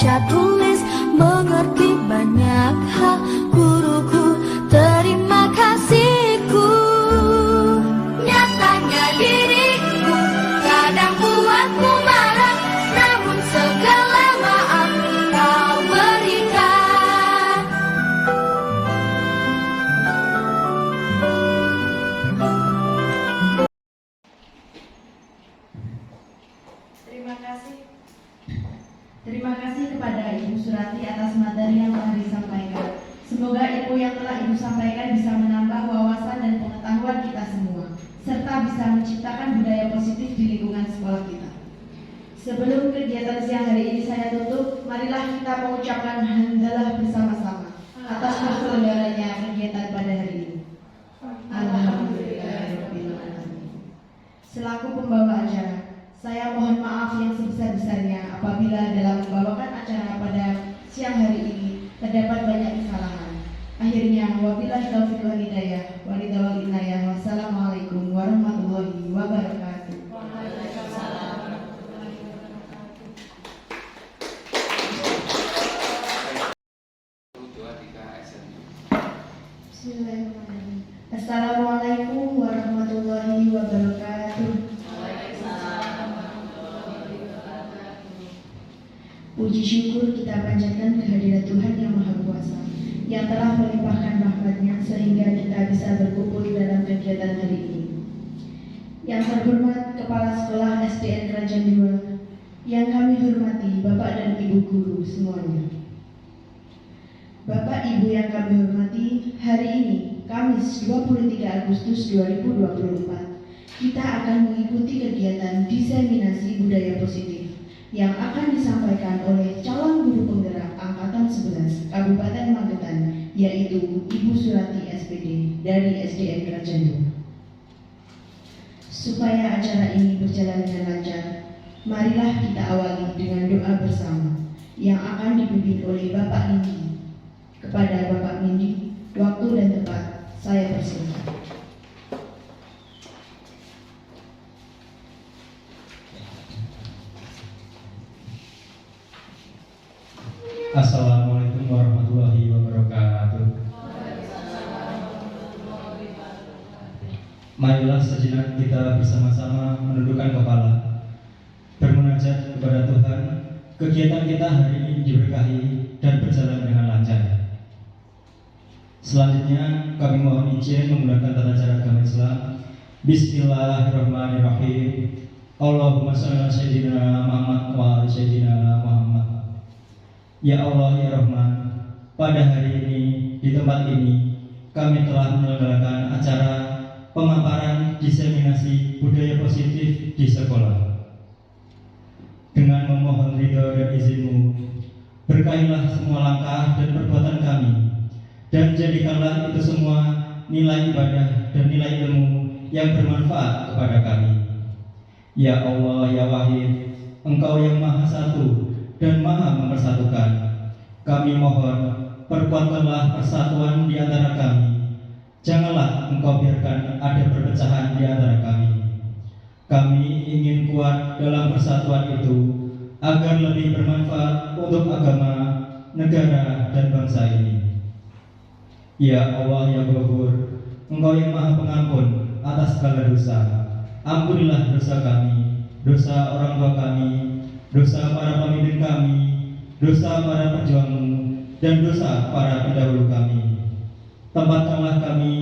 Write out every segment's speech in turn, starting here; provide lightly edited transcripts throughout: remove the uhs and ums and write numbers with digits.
baca tulis, mengerti banyak hal. Guruku, terima kasihku. Nyatanya diriku kadang buatku marah, namun segala maaf kau berikan. Terima kasih kepada Ibu Surati atas materi yang telah disampaikan. Semoga ilmu yang telah Ibu sampaikan bisa menambah wawasan dan pengetahuan kita semua, serta bisa menciptakan budaya positif di lingkungan sekolah kita. Sebelum kegiatan siang hari ini saya tutup, marilah kita mengucapkan hamdalah bersama-sama atas terselenggaranya kegiatan pada hari ini. Alhamdulillahirabbil alamin. Selaku pembawa acara, saya mohon maaf yang sebesar-besarnya apabila dalam membawakan acara pada siang hari ini terdapat banyak kesalahan. Akhirnya, wabillahi taufiq wal hidayah, walidawal inayah, wassalamualaikum warahmatullahi wabarakatuh. Bismillahirrahmanirrahim. Assalamualaikum warahmatullahi wabarakatuh. Puji syukur kita panjatkan kehadirat Tuhan Yang Maha Kuasa yang telah melimpahkan rahmat-Nya sehingga kita bisa berkumpul dalam kegiatan hari ini. Yang terhormat Kepala Sekolah SDN Krajan II, yang kami hormati Bapak dan Ibu guru semuanya. Bapak Ibu yang kami hormati, hari ini Kamis 23 Agustus 2024 kita akan mengikuti kegiatan diseminasi budaya positif yang akan disampaikan oleh calon guru penggerak Angkatan 11 Kabupaten Magetan, yaitu Ibu Surati SPD dari SDN Krajan II. Supaya acara ini berjalan dengan lancar, marilah kita awali dengan doa bersama yang akan dipimpin oleh Bapak Nindi. Kepada Bapak Nindi, waktu dan tempat saya persilakan. Assalamualaikum warahmatullahi wabarakatuh. Marilah sejenak kita bersama-sama menundukkan kepala, bermunajat kepada Tuhan. Kegiatan kita hari ini diberkahi dan berjalan dengan lancar. Selanjutnya kami mohon izin menggunakan tata cara agama Islam. Bismillahirrahmanirrahim. Allahumma shalli ala sayyidina Muhammad wa ala sayyidina Muhammad. Ya Allah ya Rahman, pada hari ini di tempat ini kami telah menyelenggarakan acara pemaparan diseminasi budaya positif di sekolah. Dengan memohon ridho dan izin-Mu, berkahilah semua langkah dan perbuatan kami, dan jadikanlah itu semua nilai ibadah dan nilai ilmu yang bermanfaat kepada kami. Ya Allah ya Wahid, Engkau yang Maha Satu dan Maha Mempersatukan. Kami mohon, perkuatkanlah persatuan di antara kami. Janganlah Engkau biarkan ada perpecahan di antara kami. Kami ingin kuat dalam persatuan itu agar lebih bermanfaat untuk agama, negara, dan bangsa ini. Ya Allah ya Ghafur, Engkau yang Maha Pengampun atas segala dosa. Ampunilah dosa kami, dosa orang tua kami, dosa para pemimpin kami, dosa para pejuang-Mu, dan dosa para pendahulu kami. Tempatkanlah kami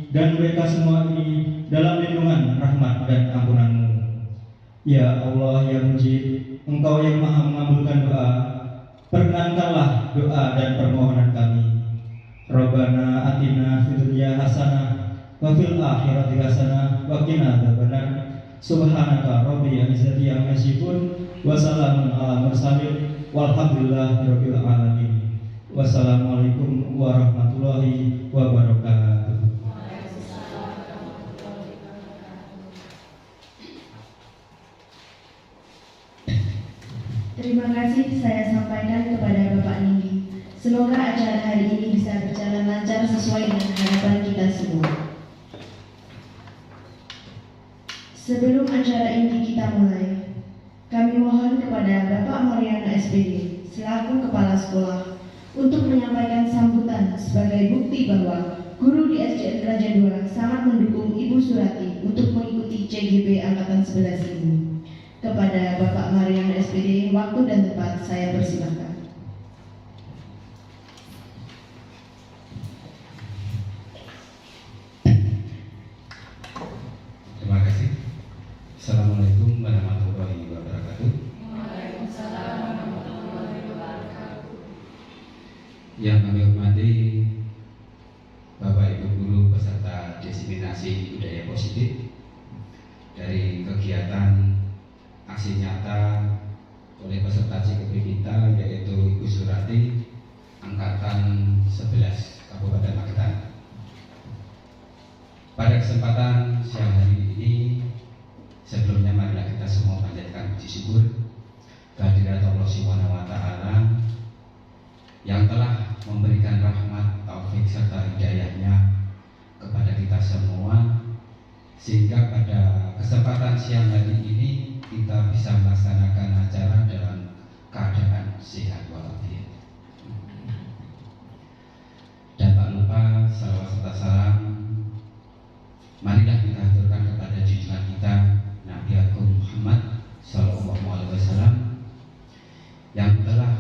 dan mereka semua ini dalam lindungan rahmat dan ampunan-Mu. Ya Allah ya Mujib, Engkau yang Maha mengabulkan doa, perkenankanlah doa dan permohonan kami. Rabbana atina fid dunya hasanah wa fil akhirati hasanah wa qina adzabannar. Subhanaka rabbil izzati amma yasifun wa salamun ala mursalin walhamdulillahirabbil alamin. Wassalamualaikum warahmatullahi wabarakatuh. Terima kasih saya sampaikan kepada Bapak Nindi. Semoga acara hari ini bisa berjalan lancar sesuai dengan harapan kita semua. Sebelum acara inti kita mulai, kami mohon kepada Bapak Mariano SPD selaku Kepala Sekolah untuk menyampaikan sambutan sebagai bukti bahwa guru di SDN Raja II sangat mendukung Ibu Surati untuk mengikuti CGP Angkatan 11 ini. Kepada Bapak Mariana SPD, waktu dan tempat saya persilahkan. Terima kasih. Assalamualaikum warahmatullahi wabarakatuh. Yang kami hormati Bapak Ibu guru peserta diseminasi budaya positif dari kegiatan aksi nyata oleh peserta CGP kita, yaitu Ibu Surati Angkatan 11 Kabupaten Magetan. Pada kesempatan siang hari ini, sebelumnya marilah kita semua panjatkan puji syukur kehadirat Allah Subhanahu wa Ta'ala yang telah memberikan rahmat, taufik serta hidayahnya kepada kita semua, sehingga pada kesempatan siang hari ini kita bisa melaksanakan acara dalam keadaan sehat walafiat. Dan tak lupa salawat serta salam marilah kita aturkan kepada junjungan kita Nabi Agung Muhammad Sallallahu Alaihi Wasallam yang telah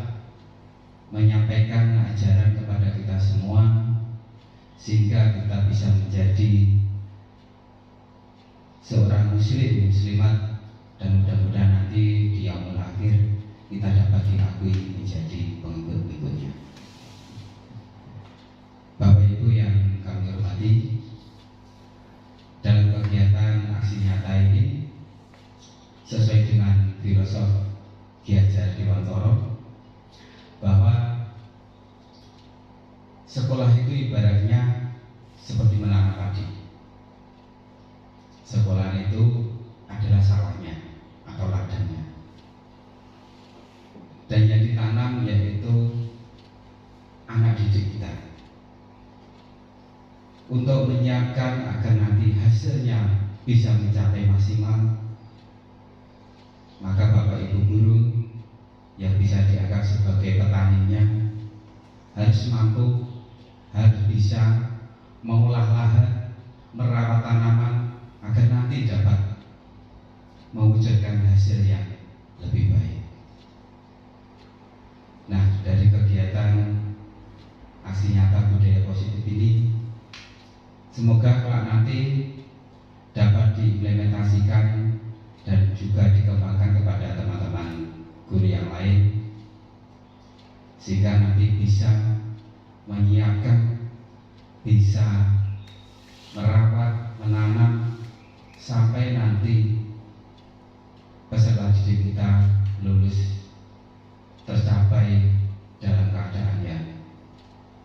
menyampaikan ajaran kepada kita semua, sehingga kita bisa menjadi seorang muslim, muslimat, dan mudah-mudahan nanti di yaumul akhir kita dapat diakui menjadi pengikut-pengikutnya. Bapak Ibu yang kami hormati, dalam kegiatan aksi nyata ini sesuai dengan filosof Ki Hajar Dewantara bahwa sekolah itu ibaratnya seperti menanam padi. Sekolah itu adalah sawahnya atau ladangnya, dan yang ditanam yaitu anak didik kita, untuk menyiapkan agar nanti hasilnya bisa mencapai maksimal. Maka Bapak Ibu guru yang bisa dianggap sebagai petaninya harus mampu, harus bisa mengolah lahan, merawat tanaman agar nanti dapat mewujudkan hasil yang lebih baik. Nah, dari kegiatan aksi nyata budaya positif ini, semoga kelak nanti dapat diimplementasikan dan juga dikembangkan kepada teman-teman guru yang lain, sehingga nanti bisa menyiapkan, bisa merawat, menanam sampai nanti peserta didik kita lulus tercapai dalam keadaan yang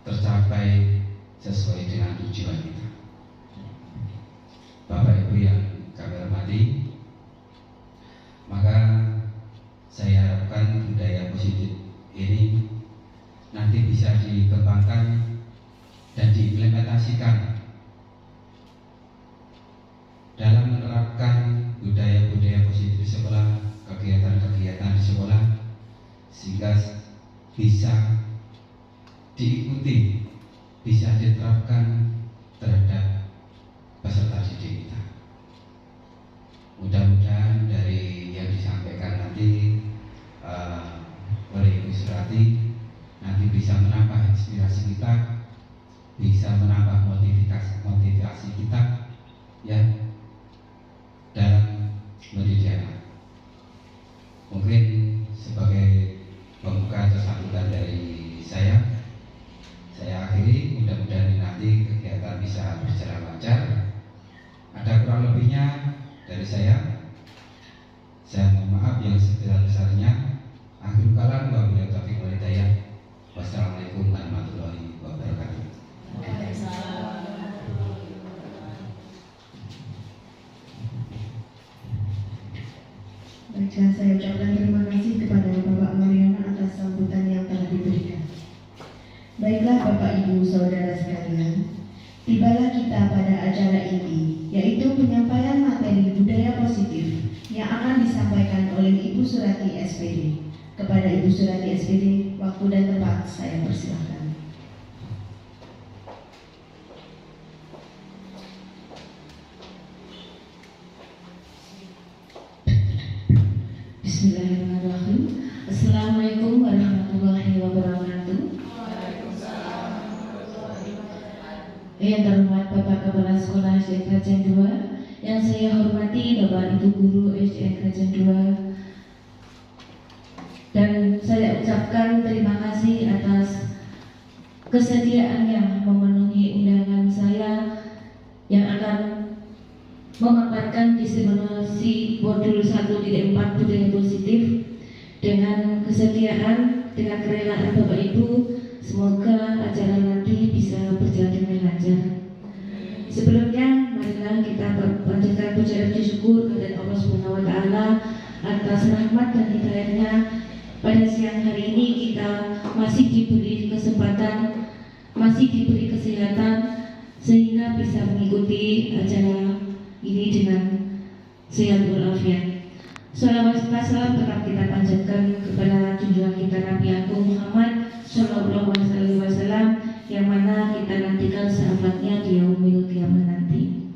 tercapai sesuai dengan tujuan kita. Bapak Ibu yang kami hormati, maka saya harapkan budaya positif ini nanti bisa dikembangkan dan diimplementasikan dalam menerapkan budaya-budaya positif di sekolah, kegiatan-kegiatan di sekolah, sehingga bisa diikuti, bisa diterapkan terhadap peserta didik kita. Mudah-mudahan dari yang disampaikan nanti oleh Ibu Surati nanti bisa menambah inspirasi kita, bisa menambah motivasi kita ya dalam mendidik anak. Mungkin sebagai pembuka atau sambutan dari saya akhiri. Mudah-mudahan nanti kegiatan bisa berjalan lancar. Ada kurang lebihnya dari saya mohon maaf yang sebesar-besarnya. Akhirul kalam wa billahi taufiq wal hidayah. Wassalamualaikum warahmatullahi wabarakatuh. Baiklah, saya ucapkan terima kasih kepada Bapak Mariana atas sambutan yang telah diberikan. Baiklah Bapak Ibu Saudara sekalian, tibalah kita pada acara inti, yaitu penyampaian materi budaya positif yang akan disampaikan oleh Ibu Surati SPD. Kepada Ibu Surati SPD, waktu dan tempat saya persilahkan. Bismillahirrahmanirrahim. Assalamualaikum warahmatullahi wabarakatuh. Yang terhormat Bapak Kepala Sekolah SDN Krajan 2, yang saya hormati Bapak Ibu Guru SDN Krajan 2, dan saya ucapkan terima kasih atas kesediaannya memenuhi undangan saya yang akan memaparkan diseminasi modul 1.4 budaya positif. Dengan kesediaan, dengan kerelaan Bapak Ibu, semoga acara nanti bisa berjalan dengan lancar. Sebelumnya, marilah kita panjatkan puja puji syukur kepada Allah Subhanahu wa Ta'ala atas rahmat dan hidayahnya. Pada siang hari ini kita masih diberi kesempatan, masih diberi kesehatan, sehingga bisa mengikuti acara ini dengan sehat walafiat. Salawat salam tetap kita panjatkan kepada junjungan kita Nabi Agung Muhammad Sallallahu Alaihi Wasallam, yang mana kita nantikan syafaatnya di yaumil qiyamah nanti.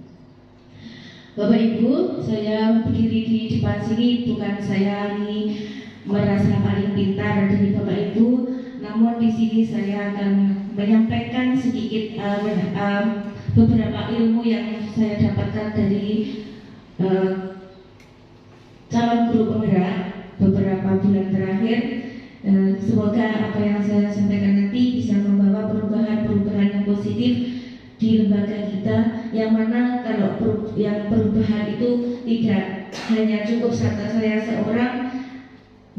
Bapak Ibu, saya berdiri di depan sini bukan saya ini merasa paling pintar dari Bapak Ibu, namun di sini saya akan menyampaikan sedikit beberapa ilmu yang saya dapatkan dari calon guru penggerak beberapa bulan terakhir. Semoga apa yang saya sampaikan nanti bisa membawa perubahan-perubahan yang positif di lembaga kita, yang mana kalau yang perubahan itu tidak hanya cukup saya seorang,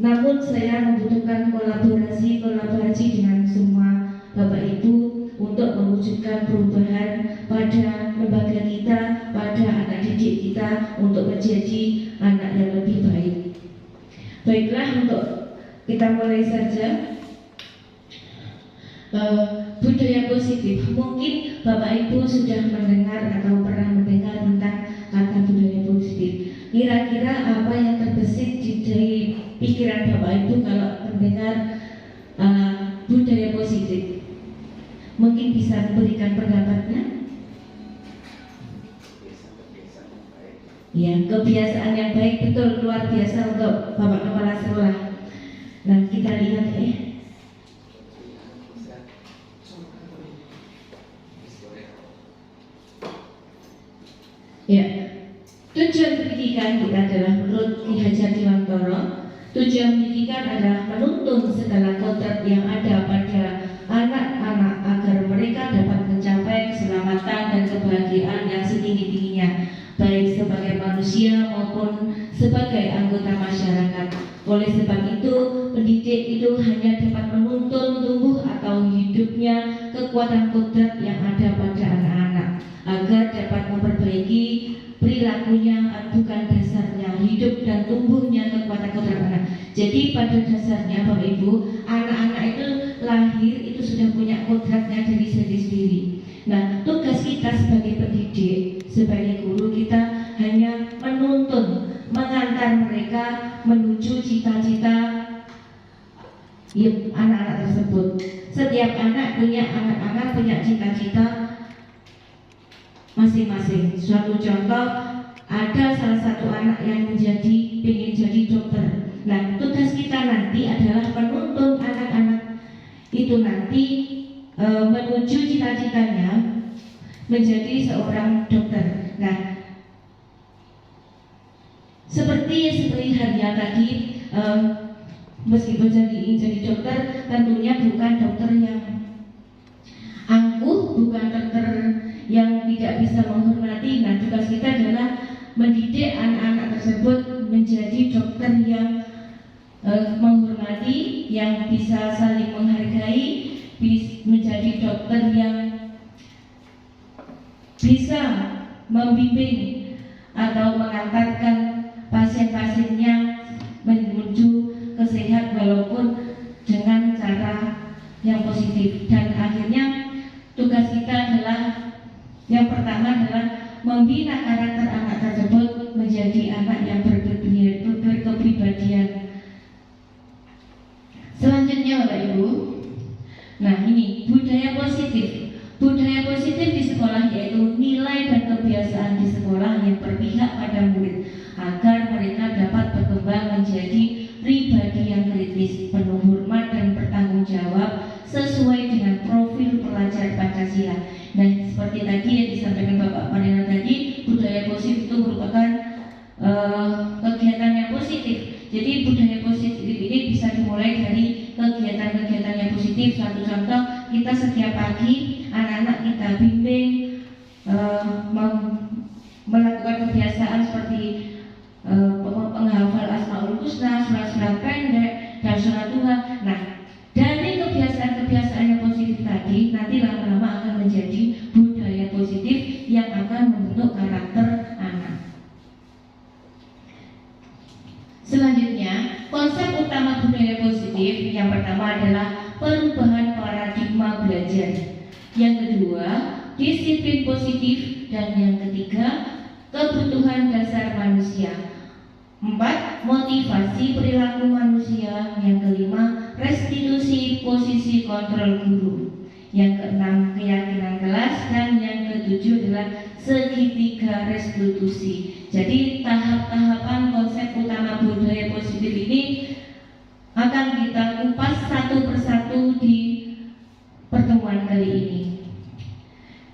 namun saya membutuhkan kolaborasi dengan semua Bapak Ibu untuk mewujudkan perubahan pada lembaga kita, pada anak didik kita, untuk menjadi anak yang lebih baik. Baiklah, untuk kita mulai saja. Budaya positif, mungkin Bapak Ibu sudah mendengar atau pernah mendengar tentang kata budaya positif. Kira-kira apa yang terbesit di pikiran Bapak Ibu kalau mendengar budaya positif? Mungkin bisa memberikan pendapatnya. Ya, kebiasaan yang baik, betul, luar biasa untuk Bapak Kepala Sekolah. Nah, kita lihat ya, tujuan pendidikan kita adalah menurut Ki Hajar Dewantara, tujuan pendidikan adalah menuntun segala kodrat yang ada pada anak-anak agar mereka dapat mencapai keselamatan dan kebahagiaan yang setinggi-tingginya, baik sebagai manusia maupun sebagai anggota masyarakat. Oleh sebab itu, pendidik itu hanya dapat menuntun tumbuh atau hidupnya kekuatan kodrat yang ada pada anak-anak, agar dapat memperbaiki perilakunya, bukan dasarnya hidup dan tumbuhnya kekuatan kodrat anak. Jadi pada dasarnya Bapak Ibu, anak-anak itu lahir itu sudah punya kodratnya dari sendiri. Nah, tugas kita sebagai pendidik, sebagai guru, kita hanya menuntun, mengantar mereka menuju cita-cita anak-anak tersebut. Setiap anak punya cita-cita masing-masing. Suatu contoh, ada salah satu anak yang ingin jadi dokter. Nah, tugas kita nanti adalah menuntun anak-anak itu nanti menuju cita-citanya menjadi seorang dokter. Nah, seperti halnya tadi, meskipun jadi dokter, tentunya bukan dokter yang angkuh, bukan dokter yang tidak bisa menghormati. Nah, tugas kita adalah mendidik anak-anak tersebut menjadi dokter yang menghormati, yang bisa saling menghargai, menjadi dokter yang bisa membimbing atau mengantarkan pasien-pasiennya menuju kesehat walaupun dengan cara yang positif. Dan akhirnya tugas kita adalah yang pertama adalah membina karakter anak tersebut menjadi anak yang berkepribadian Ibu. Nah, ini budaya positif. Budaya positif di sekolah yaitu nilai dan kebiasaan di sekolah yang berpihak pada murid agar mereka dapat berkembang menjadi pribadi yang kritis, penuh hormat dan bertanggung jawab sesuai dengan profil pelajar Pancasila. Nah, seperti tadi yang disampaikan Bapak Marino tadi, budaya positif itu merupakan kegiatan yang positif. Jadi budaya positif ini bisa dimulai dari kegiatan-kegiatan yang positif. Satu contoh, kita setiap pagi anak-anak kita bimbing melakukan kebiasaan seperti penghafal Asmaul Husna, surat-surat pendek, dan sholat duha. Nah, dari kebiasaan-kebiasaan yang positif tadi nanti lama-lama akan menjadi budaya positif yang akan membentuk karakter anak. Selanjutnya, konsep utama budaya positif yang pertama adalah perubahan paradigma belajar. Yang kedua, disiplin positif, dan yang ketiga, kebutuhan dasar manusia. 4. Motivasi perilaku manusia. Yang kelima, restitusi posisi kontrol guru. Yang keenam, keyakinan kelas, dan yang ketujuh adalah segitiga restitusi. Jadi tahap-tahapan konsep utama budaya positif ini akan kita kupas satu persatu di pertemuan kali ini.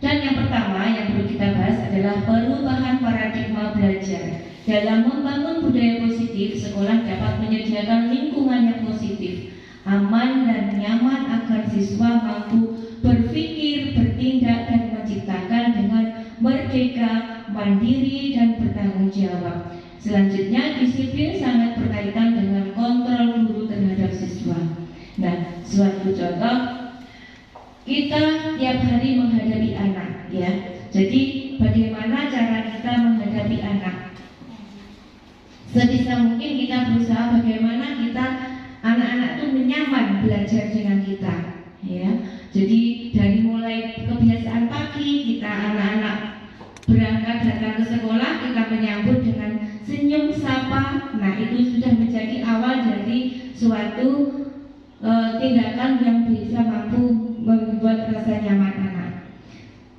Dan yang pertama yang perlu kita bahas adalah perubahan paradigma belajar. Dalam membangun budaya positif, sekolah dapat menyediakan lingkungan yang positif, aman dan nyaman agar siswa mampu berpikir, bertindak, dan menciptakan dengan merdeka, mandiri, dan bertanggung jawab. Selanjutnya, disiplin sangat berkaitan dengan kontrol guru terhadap siswa. Nah, suatu contoh, kita tiap hari menghadapi anak, ya. Jadi, bagaimana cara kita menghadapi anak? Sebisa mungkin kita berusaha bagaimana kita anak-anak itu nyaman belajar dengan kita, ya. Jadi dari mulai kebiasaan pagi kita anak-anak berangkat datang ke sekolah, kita menyambut dengan senyum sapa. Nah, itu sudah menjadi awal dari suatu tindakan yang bisa mampu membuat rasa nyaman anak.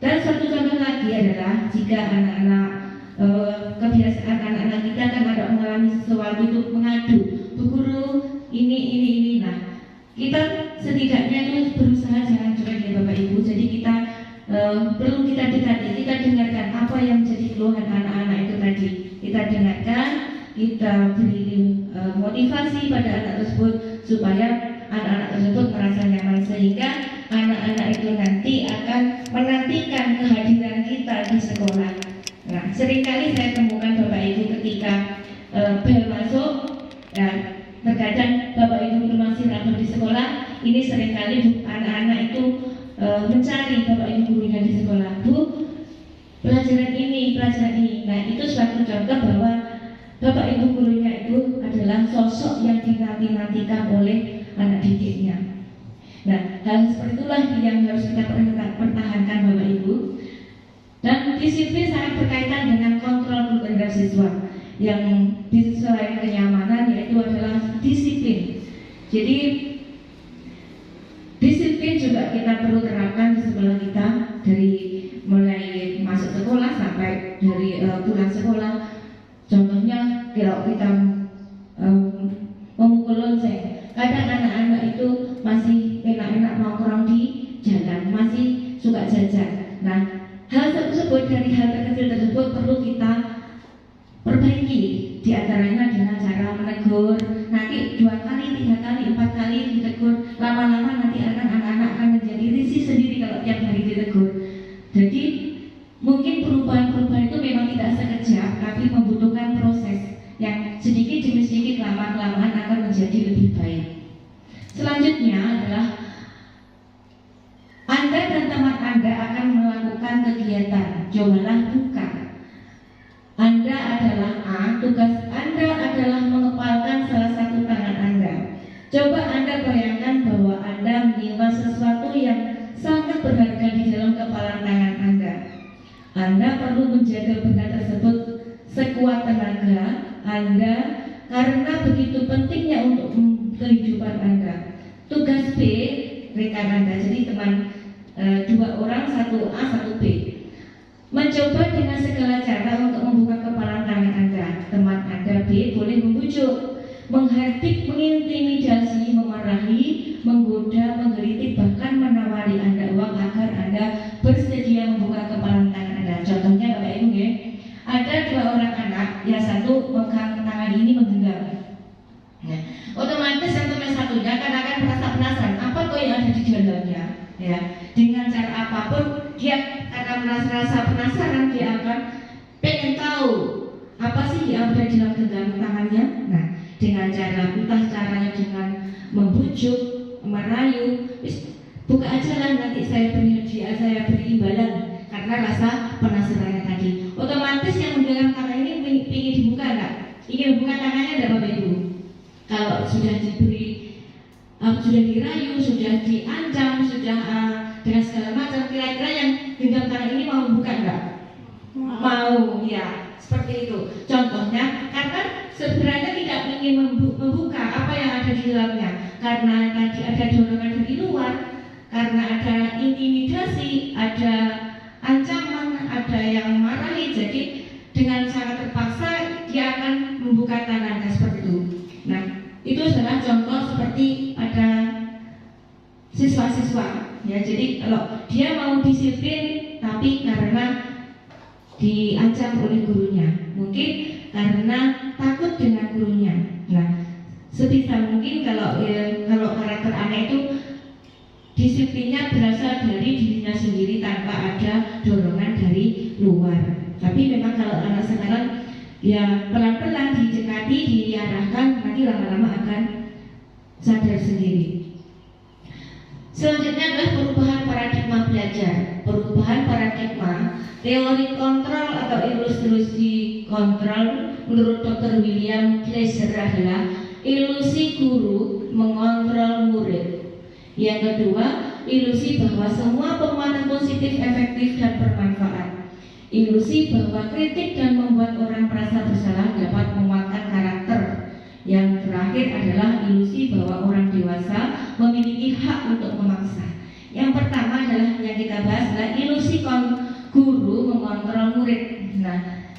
Dan satu contoh lagi adalah jika anak-anak kebiasaan anak-anak kita kan ada mengalami sesuatu itu mengadu, Bu Guru ini. Nah, kita setidaknya itu berusaha jangan cuek ya Bapak Ibu. Jadi kita perlu kita dekati, kita dengarkan apa yang menjadi keluhan anak-anak itu tadi. Kita dengarkan, kita beri motivasi pada anak tersebut supaya anak-anak tersebut merasa nyaman, sehingga anak-anak itu nanti akan menantikan kehadiran kita di sekolah. Nah, seringkali saya temukan Bapak Ibu ketika bel masuk, ya, terkadang Bapak Ibu masih rapat di sekolah, ini seringkali anak-anak itu mencari Bapak Ibu gurunya di sekolah. Bu, pelajaran ini. Nah, itu suatu contoh bahwa Bapak Ibu gurunya itu adalah sosok yang dinanti-nantikan oleh anak didiknya. Nah, hal seperti itulah yang harus kita pertahankan Bapak Ibu. Dan disiplin sangat berkaitan dengan kontrol guru terhadap siswa. Yang selain kenyamanan yaitu adalah disiplin. Jadi disiplin juga kita perlu terapkan di sekolah kita, dari mulai masuk sekolah sampai dari pulang sekolah. Contohnya kalau kita memukul lonceng, kadang anak-anak itu masih enak-enak nongkrong di jalan, masih suka jajan. Nah, hal tersebut, dari hal terkecil tersebut perlu kita perbaiki. Di antaranya dengan cara menegur. Nanti 2 kali, 3 kali, 4 kali ditegur. Lama-lama nanti anak-anak akan menjadi risih sendiri kalau tiap hari ditegur. Jadi mungkin perubahan-perubahan itu memang tidak sekejap, tapi membutuhkan proses yang sedikit demi sedikit, lama-kelamaan akan menjadi lebih baik. Selanjutnya adalah Anda dan teman Anda akan melakukan kegiatan jualan buka. Anda adalah A, tugas Anda adalah mengepalkan salah satu tangan Anda. Coba Anda bayangkan bahwa Anda menyimpan sesuatu yang sangat berharga di dalam kepalan tangan Anda. Anda perlu menjaga benda tersebut sekuat tenaga Anda karena begitu pentingnya untuk kehidupan Anda. Tugas B rekan Anda, jadi teman 2 orang, 1 A, 1 B, mencoba dengan segala cara untuk membuka kepalan tangan Anda. Teman Anda B boleh membujuk, menghardik, mengintimidasi, memarahi, menggoda, menggelitik, bahkan menawari Anda uang agar Anda bersedia membuka kepalan tangan Anda. Contohnya Bapak Ibu ya, ada 2 orang anak, yang satu megang tangan ini menggenggam. Nah, otomatis yang teman satunya akan merasa penasaran apa tuh yang ada di dalamnya, ya. Dengan cara apapun dia akan merasa penasaran, dia akan pengen tahu apa sih yang ada di dalam genggaman tangannya. Nah, dengan cara entah caranya dengan membujuk, merayu, buka aja lah, nanti saya beri hadiah, saya beri imbalan, karena rasa penasarannya tadi. Otomatis yang menggenggam tangan ini ingin dibuka enggak? Ingin membuka tangannya enggak Bapak Ibu? Kalau sudah diberi, sudah dirayu, sudah diancam, sudah dengan segala macam, kira-kira yang genggam tangan ini mau buka enggak? Mau, ya, seperti itu. Contohnya, karena sebenarnya tidak ingin membuka apa yang ada di dalamnya, karena tadi ada dorongan dari luar, karena ada intimidasi, ada ancaman, ada yang marahi. Jadi dengan sangat terpaksa dia akan membuka tangannya seperti itu. Nah, itu adalah contoh seperti ada siswa-siswa, ya. Jadi kalau dia mau disiplin, tapi karena diancam oleh gurunya, mungkin karena takut dengan gurunya. Nah, sebisa mungkin kalau karakter anak itu disiplinnya berasal dari dirinya sendiri tanpa ada dorongan dari luar. Tapi memang kalau anak sekarang ya pelan-pelan didekati, diarahkan, nanti lama-lama akan sadar sendiri. Selanjutnya adalah perubahan paradigma belajar. Perubahan paradigma teori kontrol atau ilustrasi kontrol menurut Dr. William Glasser adalah ilusi guru mengontrol murid. Yang kedua, ilusi bahwa semua penguatan positif, efektif, dan bermanfaat. Ilusi bahwa kritik dan membuat orang merasa bersalah dapat menguatkan karakter. Yang terakhir adalah ilusi bahwa orang dewasa memiliki hak untuk memaksa. Yang pertama adalah yang kita bahas adalah ilusi guru mengontrol murid. Nah,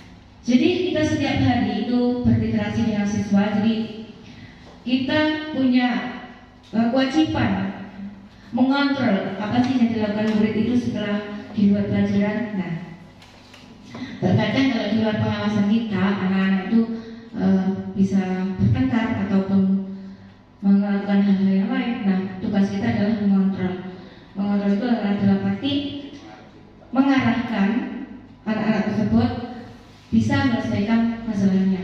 jadi kita setiap hari itu berinteraksi dengan siswa, jadi kita punya kewajiban mengontrol apa sih yang dilakukan murid itu setelah di luar pelajaran. Nah, terkadang kalau di luar pengawasan kita, anak-anak itu bisa bertengkar ataupun melakukan hal-hal yang lain. Nah, tugas kita adalah mengontrol. Mengontrol itu adalah dalam arti mengarahkan anak-anak tersebut bisa menyelesaikan masalahnya.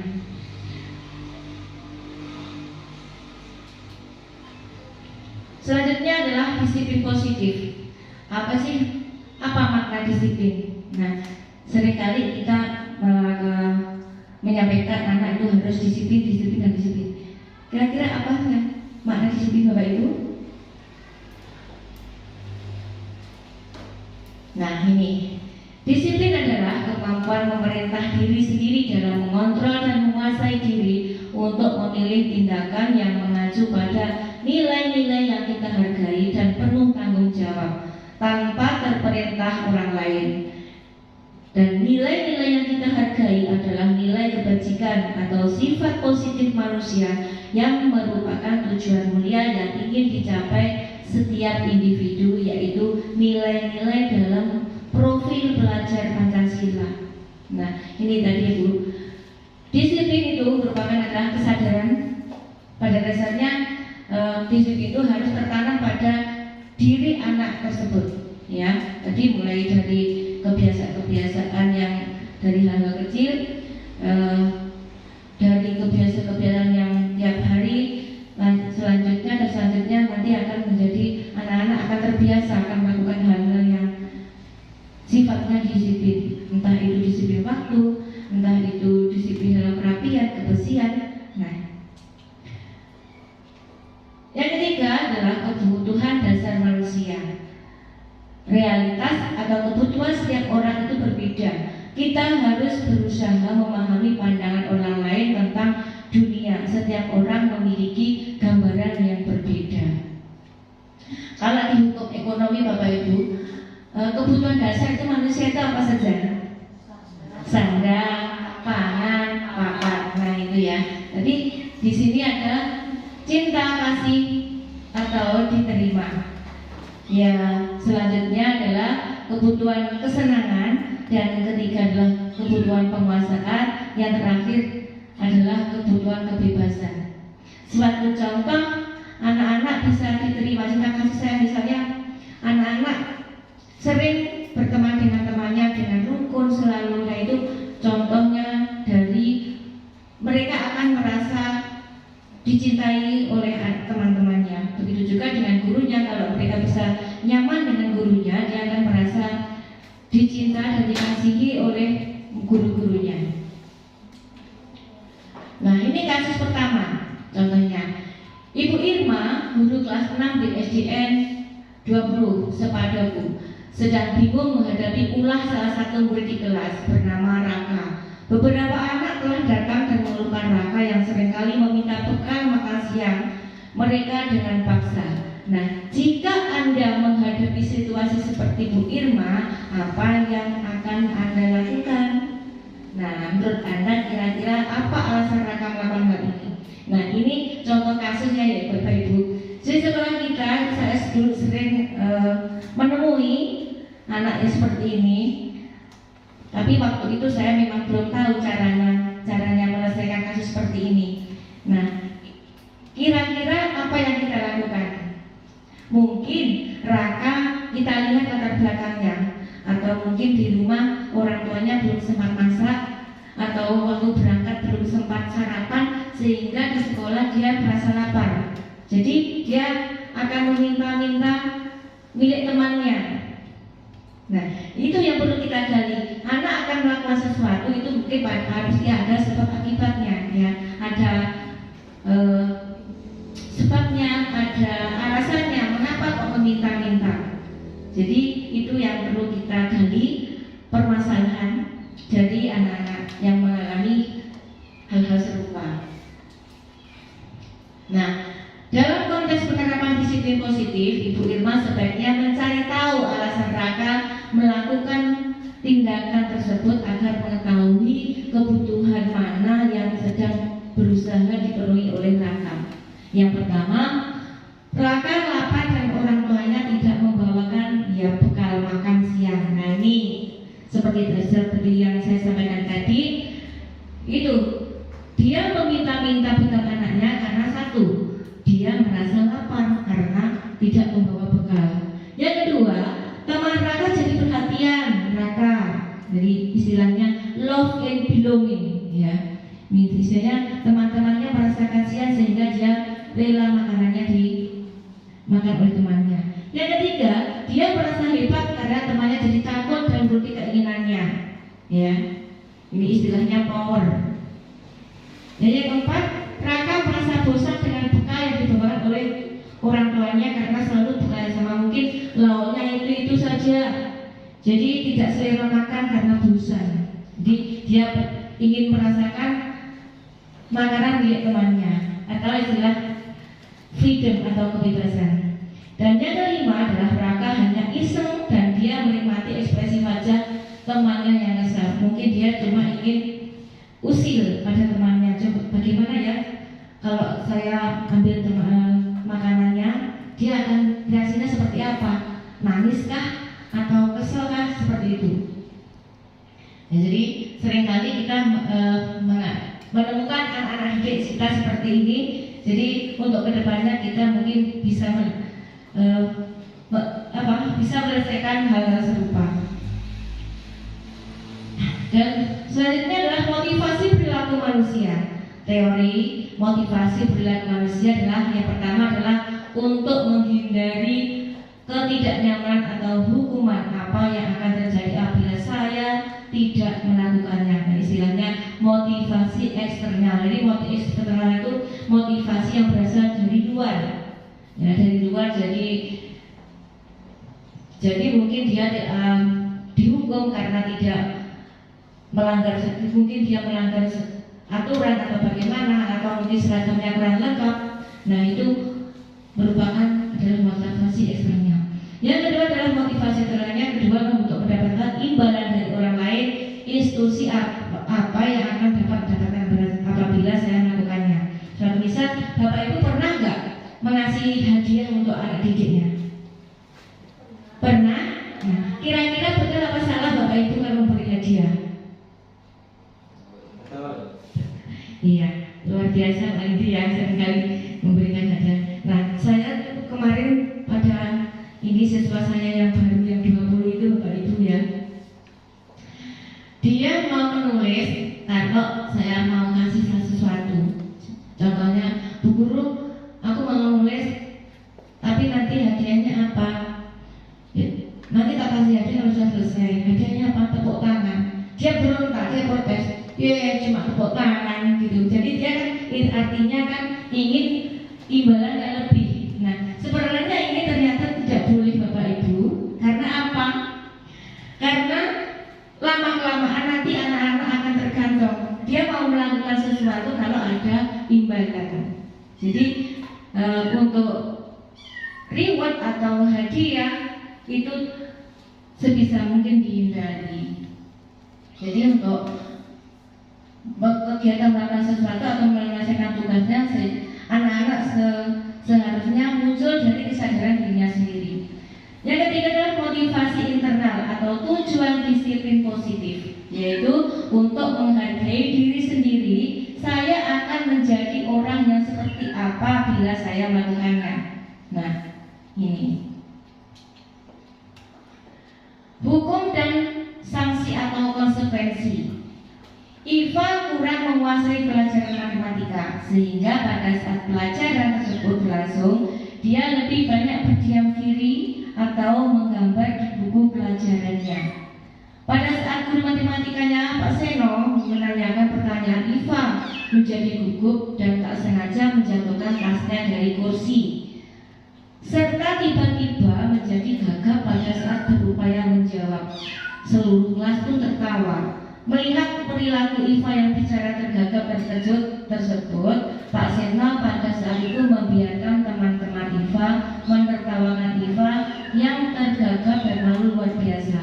Selanjutnya adalah disiplin positif. Apa sih? Apa makna disiplin? Nah, seringkali kita menyampaikan anak itu harus disiplin, disiplin, dan disiplin. Kira-kira apa ya makna disiplin Bapak Ibu? Nah, ini disiplin adalah kemampuan memerintah diri sendiri dalam mengontrol dan menguasai diri untuk memilih tindakan yang mengacu pada nilai-nilai yang kita hargai dan penuh tanggung jawab tanpa terperintah orang lain. Dan nilai-nilai yang kita hargai adalah nilai kebajikan atau sifat positif manusia yang merupakan tujuan mulia yang ingin dicapai setiap individu, yaitu nilai-nilai dalam profil belajar Pancasila. Nah, ini tadi Bu. Disiplin itu merupakan adalah kesadaran. Pada dasarnya disiplin itu harus tertanam pada diri anak tersebut, ya. Jadi mulai dari kebiasaan-kebiasaan yang dari hal-hal kecil, dari kebiasaan-kebiasaan yang tiap hari, selanjutnya nanti akan menjadi anak-anak akan terbiasa akan melakukan hal-hal yang sifatnya disiplin, entah itu disiplin waktu, entah itu disiplin dalam kerapian, kebersihan. Nah, yang ketiga adalah kebutuhan dasar manusia. Realitas atau kebutuhan setiap orang itu berbeda. Kita harus berusaha memahami pandangan orang lain tentang dunia. Setiap orang memiliki gambaran yang berbeda. Bapak Ibu, kebutuhan dasar itu manusia itu apa saja? Sandang, pangan, papan. Nah itu ya. Jadi di sini ada cinta kasih atau diterima. Ya, selanjutnya adalah kebutuhan kesenangan, dan yang ketiga adalah kebutuhan penguasaan, yang terakhir adalah kebutuhan kebebasan. Suatu contoh, anak-anak bisa diterima cinta kasih sayang, misalnya anak-anak sering berteman dengan temannya dengan rukun selalu. Nah itu contohnya dari mereka akan merasa dicintai oleh teman-temannya. Begitu juga dengan gurunya, kalau mereka bisa nyaman dengan gurunya, dia akan merasa dicinta dan dikasihi oleh guru-gurunya. Nah ini kasus pertama, contohnya Ibu Irma, guru kelas 6 di SDN 20 Sepadaku, sedang bingung menghadapi ulah salah satu murid di kelas bernama Raka. Beberapa anak telah datang dan mengeluhkan Raka yang seringkali meminta bekal makan siang mereka dengan paksa. Nah, jika Anda menghadapi situasi seperti Bu Irma, apa yang akan Anda lakukan? Nah, menurut Anda kira-kira apa alasan Raka melakukan hal ini? Nah, ini contoh kasusnya ya Bapak Ibu. Jadi sekolah kita, saya dulu sering menemui anak yang seperti ini. Tapi waktu itu saya memang belum tahu caranya menyelesaikan kasus seperti ini. Nah, kira-kira apa yang kita lakukan? Mungkin Raka kita lihat latar belakangnya, atau mungkin di rumah orang tuanya belum sempat masak, atau waktu berangkat belum sempat sarapan, sehingga di sekolah dia merasa lapar. Jadi dia akan meminta-minta milik temannya. Nah, itu yang perlu kita gali. Anak akan melakukan sesuatu itu mungkin harus ada sebab akibatnya, ya. Ada sebabnya, ada alasannya mengapa kok meminta-minta. Jadi itu yang perlu kita gali, permasalahan dari anak-anak yang mengalami hal-hal serupa. Nah, dalam konteks penerapan disiplin positif, Ibu Irma sebaiknya mencari tahu alasan Raka melakukan tindakan tersebut agar mengetahui kebutuhan mana yang sedang berusaha dipenuhi oleh Raka. Yang pertama, Raka lapar dan orang tuanya tidak membawakan bekal makan siang. Nah ini seperti yang saya sampaikan tadi, itu dia meminta-minta bekal anaknya karena satu, dia merasa lapar karena tidak membawa bekal. Yang kedua, teman Raka jadi perhatian Raka. Jadi istilahnya love and belonging, ya. Misalnya teman-temannya merasa kasihan sehingga dia rela makanannya dimakan oleh temannya. Yang ketiga, dia merasa hebat karena temannya jadi takut dan menuruti keinginannya, ya. Ini istilahnya power. Dan yang keempat, Raka merasa bosan dengan bekal yang dibawakan oleh orang tuanya karena selalu bekal sama, mungkin lauknya itu saja. Jadi tidak selera makan karena bosan. Jadi dia ingin merasakan makanan milik temannya, atau istilah freedom atau kebebasan. Dan yang kelima adalah Raka hanya iseng dan dia menikmati ekspresi wajah temannya yang kesal. Mungkin dia cuma ingin usil pada temannya. Coba bagaimana ya kalau saya ambil makanannya, dia akan reaksinya seperti apa? Nangiskah atau keselkah, seperti itu. Ya, jadi seringkali kita menemukan anak-anak didik kita seperti ini. Jadi untuk kedepannya kita mungkin bisa bisa menyelesaikan hal-hal serupa. Dan selanjutnya adalah motivasi perilaku manusia. Teori motivasi perilaku manusia adalah yang pertama adalah untuk menghindari ketidaknyamanan atau hukuman apa yang akan terjadi apabila saya tidak melakukannya. Nah, istilahnya motivasi eksternal. Jadi motivasi eksternal itu motivasi yang berasal dari luar, ya, dari luar. Jadi mungkin dia dihukum karena tidak melanggar, mungkin dia melanggar aturan atau bagaimana, atau mungkin seragamnya kurang lengkap. Nah itu merupakan adalah motivasi eksternal. Yang kedua adalah motivasi terlainnya, kedua untuk mendapatkan imbalan dari orang lain, institusi apa yang akan dapat dapatkan apabila saya melakukannya. Suatu misal, Bapak Ibu pernah nggak mengasihi hadiah untuk anak didiknya? Pernah? Nah, kira-kira betul apa salah Bapak Ibu kalau memberi hadiah? Iya, luar biasa Pak Indi ya, seringkali memberikan hadiah. Nah, saya kemarin pada ini siswa saya yang baru yang 20 itu Bapak Ibu ya, dia mau menulis kalau saya mau kasih sesuatu. Contohnya, Bu Guru, aku mau nulis, tapi nanti hadiahnya apa? Ya, nanti tak kasih hadiah kalau sudah selesai. Hadiahnya apa? Tepuk tangan. Dia berontak, dia protes. Ya cuma tepuk tangan gitu. Jadi dia kan artinya kan ingin imbalan yang lebih. Nah, sebenarnya ini ternyata tidak boleh Bapak Ibu. Karena apa? Karena lama-kelamaan nanti anak-anak akan tergantung. Dia mau melakukan sesuatu kalau ada imbalan. Jadi untuk reward atau hadiah itu sebisa mungkin dihindari. Jadi untuk kegiatan melakukan sesuatu atau menyelesaikan tugasnya, anak-anak seharusnya muncul dari kesadaran dirinya sendiri. Yang ketiga adalah motivasi internal atau tujuan disiplin positif, yaitu untuk menghargai diri sendiri. Saya akan menjadi orang yang seperti apa bila saya melakukannya. Nah, ini hukum dan sanksi atau konsekuensi. Iva kurang menguasai pelajaran matematika, sehingga pada saat pelajaran tersebut berlangsung, dia lebih banyak berdiam diri atau menggambar di buku pelajarannya. Pada saat guru matematikanya Pak Seno menanyakan pertanyaan, Iva menjadi gugup dan tak sengaja menjatuhkan tasnya dari kursi, serta tiba-tiba menjadi gagap pada saat berupaya menjawab. Seluruh kelas pun tertawa. Melihat perilaku Iva yang bicara tergagap dan terkejut tersebut, Pak Seno pada saat itu membiarkan teman-teman Iva menertawakan Iva yang tergagap dan malu luar biasa,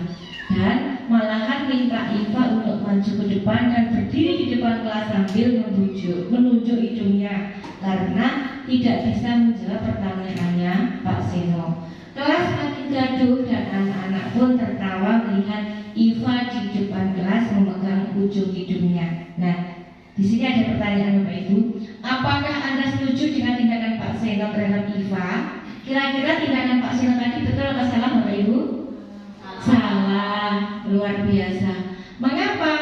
dan malahan minta Iva untuk maju ke depan dan berdiri di depan kelas sambil menunjuk hidungnya karena tidak bisa menjawab pertanyaannya Pak Seno. Kelas makin gaduh dan anak-anak pun tertawa melihat Iva di depan kelas memegang ujung hidungnya. Nah, di sini ada pertanyaan Bapak Ibu. Apakah Anda setuju dengan tindakan Pak Seno terhadap Iva? Kira-kira tindakan Pak Seno tadi betul atau salah Bapak Ibu? Salah, luar biasa. Mengapa?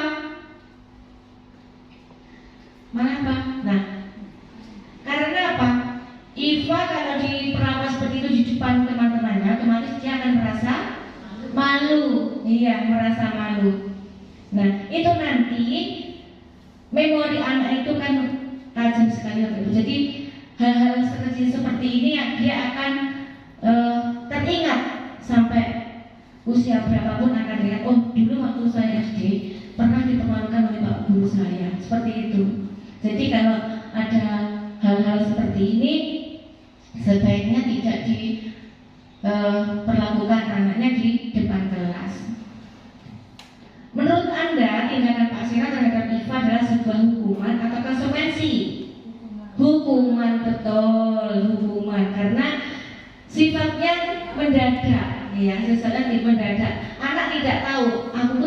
Mengapa? Nah, karena apa? Iva kalau diperlakukan seperti itu di depan teman-temannya, otomatis dia akan merasa malu. Iya, merasa malu. Nah, itu nanti memori anak itu kan tajam sekali. Jadi hal-hal sekecil seperti ini yang dia akan teringat sampai usia berapapun, akan ingat, oh dulu waktu saya SD pernah dipermalukan oleh Pak Guru saya, seperti itu. Jadi kalau ada hal-hal seperti ini sebaiknya tidak diperlakukan anaknya di depan kelas. Menurut Anda, tindakan Pak Seno terhadap Iva adalah sebuah hukuman atau konsekuensi? Hukuman, betul, hukuman, karena sifatnya mendadak, ya, sesuatu mendadak. Anak tidak tahu, aku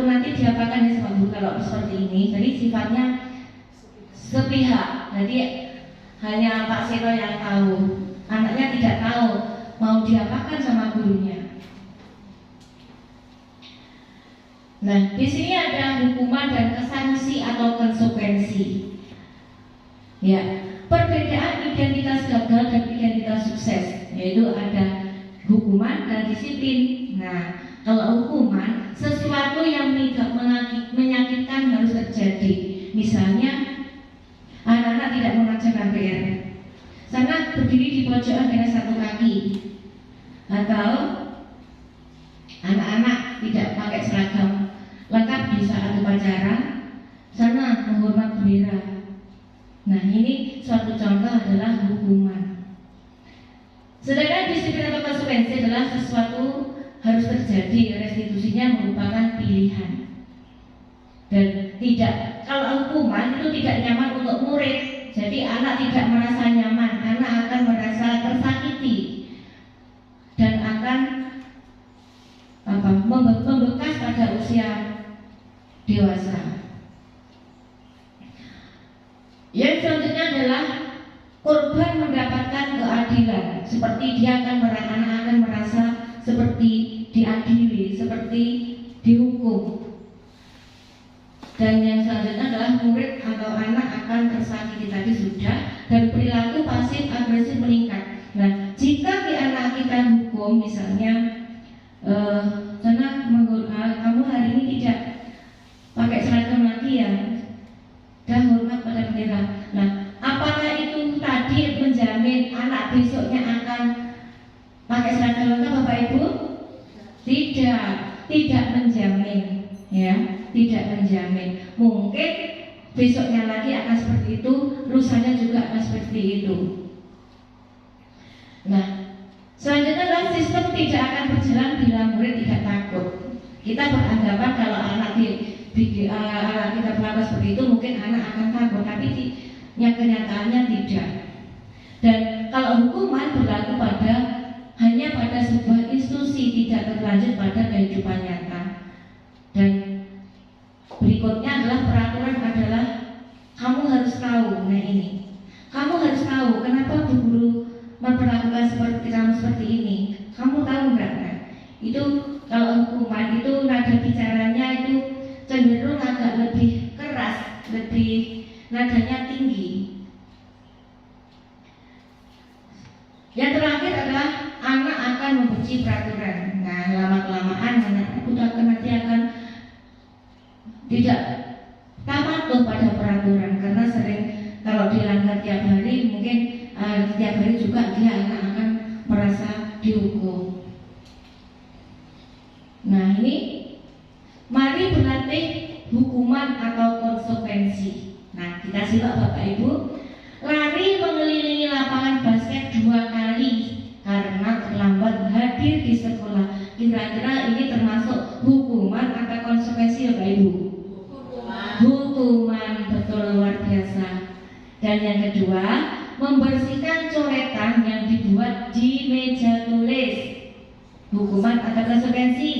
nanti diapakan ya sama guru kalau seperti ini. Jadi sifatnya sepihak. Jadi hanya Pak Seno yang tahu, anaknya tidak tahu mau diapakan sama gurunya. Nah, di sini ada hukuman dan sanksi atau konsekuensi. Ya, perbedaan identitas gagal dan identitas sukses, yaitu ada hukuman dan disiplin. Nah, kalau hukuman, sesuatu yang menyakitkan harus terjadi. Misalnya, anak-anak tidak mengerjakan PR, sana berdiri di pojokan dengan satu kaki, atau anak-anak tidak pakai seragam lengkap di saat upacara, sana menghormat bendera. Nah, ini suatu contoh adalah hukuman. Sedangkan disiplin atau konsekuensi adalah sesuatu harus terjadi, restitusinya merupakan pilihan. Dan tidak, kalau hukuman itu tidak nyaman untuk murid. Jadi anak tidak merasa nyaman, anak akan merasa tersakiti dan akan membekas pada usia dewasa. Yang selanjutnya adalah korban mendapatkan keadilan, seperti anak akan merasa seperti diadili, seperti dihukum. Dan yang selanjutnya adalah murid atau anak akan tersakiti, tadi sudah, dan perilaku pasif agresif meningkat. Nah, jika di anak kita hukum, misalnya kamu hari ini tidak pakai seragam lagi ya, dan hormat pada bendera. Nah, apakah itu tadi menjamin anak besoknya akan pakai seragam lengkap, Bapak Ibu? Tidak menjamin, ya, tidak menjamin. Mungkin besoknya lagi akan seperti itu, lusanya juga akan seperti itu. Nah, selanjutnya adalah sistem tidak akan berjalan bila murid tidak takut. Kita beranggapan kalau anak kita berlaku seperti itu, mungkin anak akan takut, tapi kenyataannya tidak. Dan kalau hukuman berlaku hanya pada sebuah institusi, tidak berlanjut pada kehidupan nyata. Dan berikutnya adalah peraturan adalah kamu harus tahu. Nah ini, kamu harus tahu kenapa Bu Guru memperlakukan kamu seperti ini. Kamu tahu nggak? Nah, itu kalau hukuman itu nada bicaranya itu cenderung agak lebih keras, lebih nadanya tinggi. Yang terakhir adalah anak akan membenci peraturan. Nah, lama-kelamaan anak itu nanti akan tidak patuh pada peraturan, karena sering kalau dilanggar tiap hari, mungkin tiap hari juga dia akan merasa dihukum. Nah ini, mari berlatih hukuman atau konsekuensi. Nah kita simak Bapak Ibu. Lari mengelilingi lapangan basket 2 kali karena terlambat hadir di sekolah. Kira-kira ini termasuk hukuman atau konsekuensi Bapak Ibu? Hukuman, betul, luar biasa. Dan yang kedua, membersihkan coretan yang dibuat di meja tulis. Hukuman atau konsekuensi?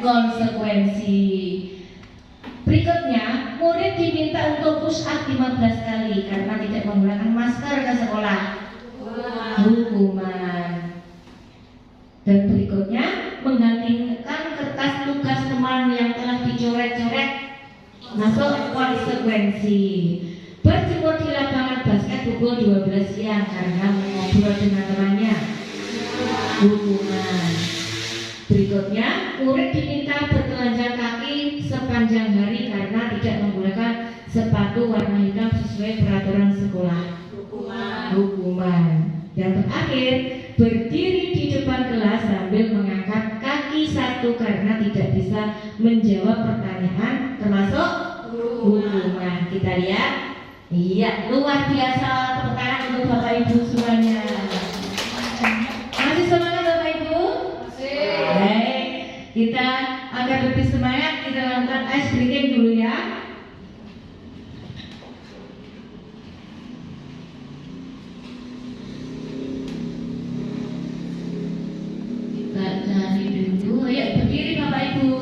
Konsekuensi. Berikutnya, murid diminta untuk push up 15 kali karena tidak menggunakan masker ke sekolah. Hukuman. Dan berikutnya, menggantikan kertas tugas teman yang telah dicoret-coret, masuk konsekuensi. Berjemur di lapangan basket pukul 12 siang karena mengobrol dengan temannya. Hukuman. Berikutnya, murid diminta bertelanjang kaki sepanjang hari karena tidak menggunakan sepatu warna hitam sesuai peraturan sekolah. Hukuman. Yang terakhir, berdiri di depan kelas sambil mengangkat kaki satu karena tidak bisa menjawab pertanyaan, termasuk hukuman. Kita lihat. Iya, luar biasa. Tepuk tangan untuk Bapak Ibu semuanya. Masih semangat Bapak Ibu? Baik, kita agar lebih semangat, kita lakukan ice breaking dulu ya. Kita cari dulu. Ayo berdiri Bapak Ibu,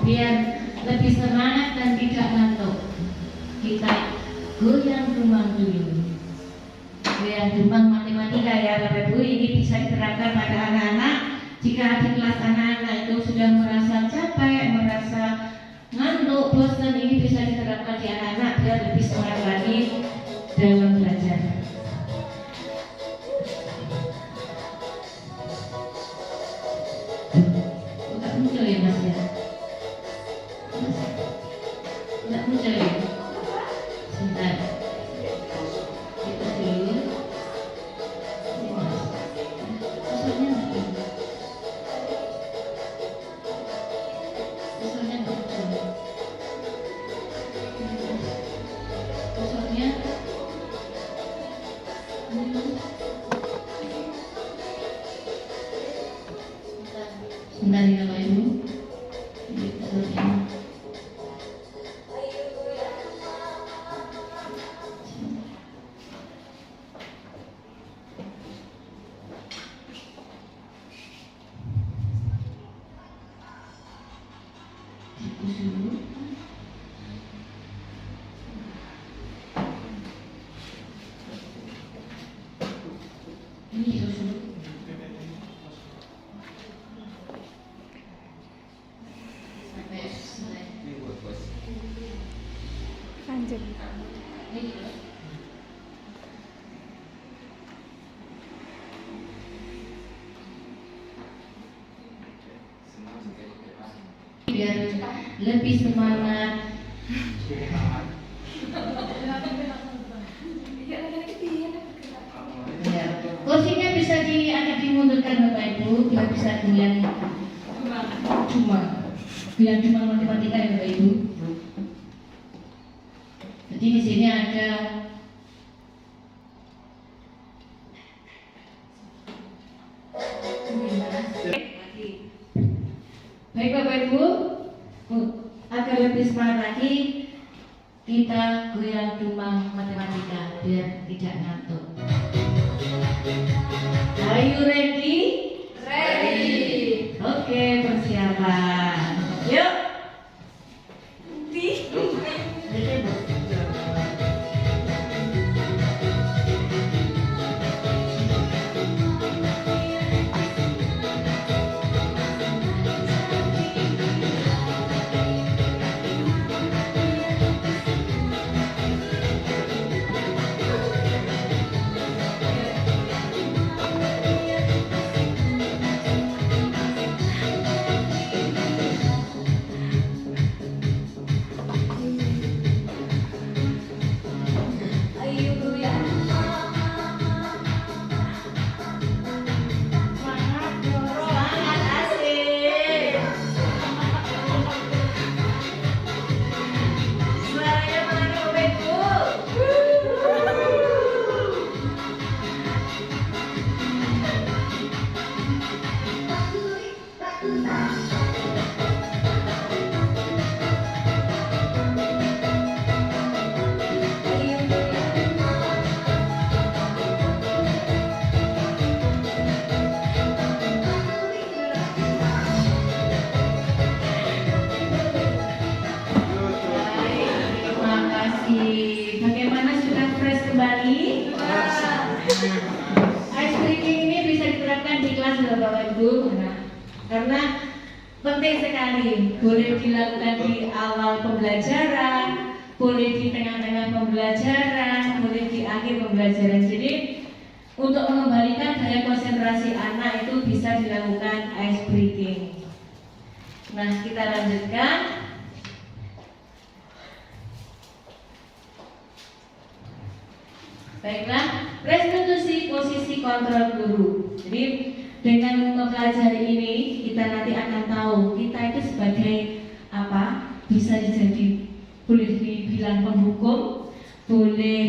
biar lebih semangat dan tidak ngantuk. Kita goyang rumah dulu. Goyang rumah matematika ya Bapak Ibu. Ini bisa diterapkan pada anak-anak. Jika di kelas anak-anak itu sudah merasa capek, merasa ngantuk, bosan, ini bisa diterapkan di anak-anak biar lebih semangat lagi dalam belajar. Enggak muncul ya Mas ya? Enggak muncul ya? Sebentar. Kita dulu. Maksudnya Maksudnya Bapak Ibu. Lanjut. Biar lebih semangat. Ya. Kursinya bisa agak dimundurkan Bapak Ibu, biar bisa goyang cuma matematika ya Bapak Ibu. Jadi di sini ada baik Bapak Ibu, agar lebih semangat lagi kita goyang cuma matematika biar tidak ngantuk. Are you ready? Ready. Oke, persiapan. Yuk. Bagaimana sudah fresh kembali? Ice breaking ini bisa diterapkan di kelas Bapak Ibu, karena penting sekali. Boleh dilakukan di awal pembelajaran, boleh di tengah-tengah pembelajaran, boleh di akhir pembelajaran. Jadi untuk mengembalikan daya konsentrasi anak itu bisa dilakukan ice breaking. Nah, kita lanjutkan. Baiklah, restitusi posisi kontrol guru. Jadi dengan mempelajari ini kita nanti akan tahu kita itu sebagai apa, bisa jadi boleh dibilang penghukum, boleh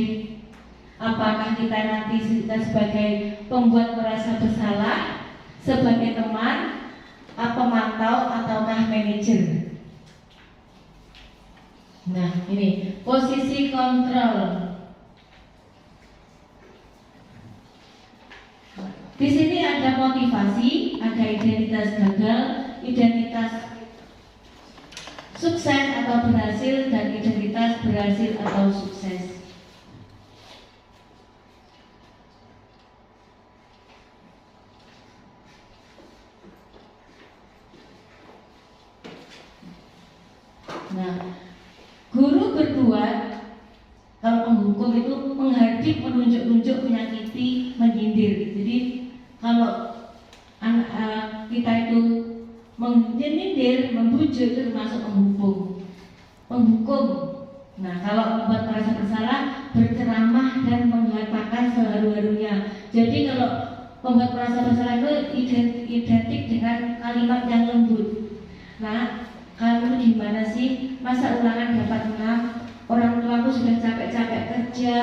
apakah kita nanti sebagai pembuat merasa bersalah, sebagai teman, pemantau ataukah manajer. Nah ini posisi kontrol. Di sini ada motivasi, ada identitas gagal, identitas sukses atau berhasil, dan identitas berhasil atau sukses. Nah, guru berbuat, kalau penghukum itu menghardik, menunjuk-nunjuk, menyakiti, menyindir. Jadi kalau kita itu menyindir, membujuk, itu termasuk penghukum. Nah, kalau membuat merasa bersalah, berceramah dan mengatakan seharu-harunya. Jadi kalau membuat merasa bersalah itu identik dengan kalimat yang lembut. Nah, kamu gimana sih? Masa ulangan dapat 6? Orang tuaku sudah capek-capek kerja,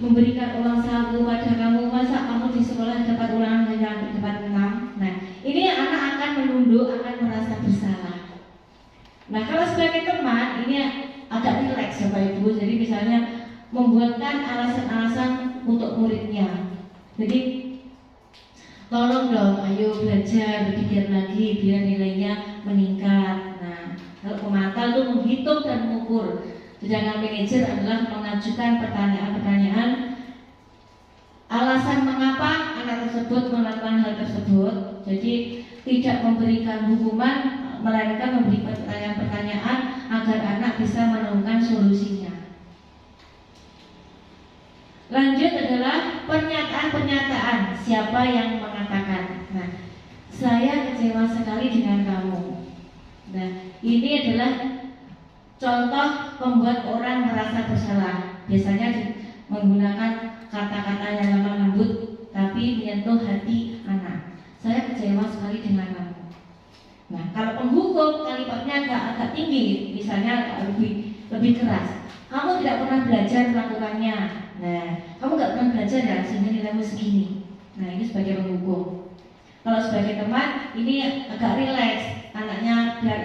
memberikan uang saku pada kamu, masa kamu di sekolah dapat ulangan hanya dapat 6? Nah, ini anak akan menunduk, akan Nah, kalau sebagai teman ini agak rileks Bapak Ibu. Jadi misalnya membuatkan alasan-alasan untuk muridnya. Jadi tolong dong, ayo belajar, berpikir lagi biar nilainya meningkat. Nah, kalau pemantau itu menghitung dan mengukur. Sedangkan manajer adalah mengajukan pertanyaan-pertanyaan alasan mengapa anak tersebut melakukan hal tersebut. Jadi tidak memberikan hukuman, melainkan memberi pertanyaan-pertanyaan agar anak bisa menemukan solusinya. Lanjut adalah pernyataan-pernyataan siapa yang mengatakan. Nah, saya kecewa sekali dengan kamu. Nah, ini adalah contoh membuat orang merasa bersalah. Biasanya menggunakan kata-kata yang lemah lembut tapi menyentuh hati anak. Saya kecewa sekali dengan kamu. Nah, kalau penghukum kalimatnya agak tinggi, misalnya lebih keras. Kamu tidak pernah belajar melakukannya. Nah, kamu nggak pernah belajar ya, sehingga nilaimu segini. Nah, ini sebagai penghukum. Kalau sebagai teman, ini agak rileks, anaknya biar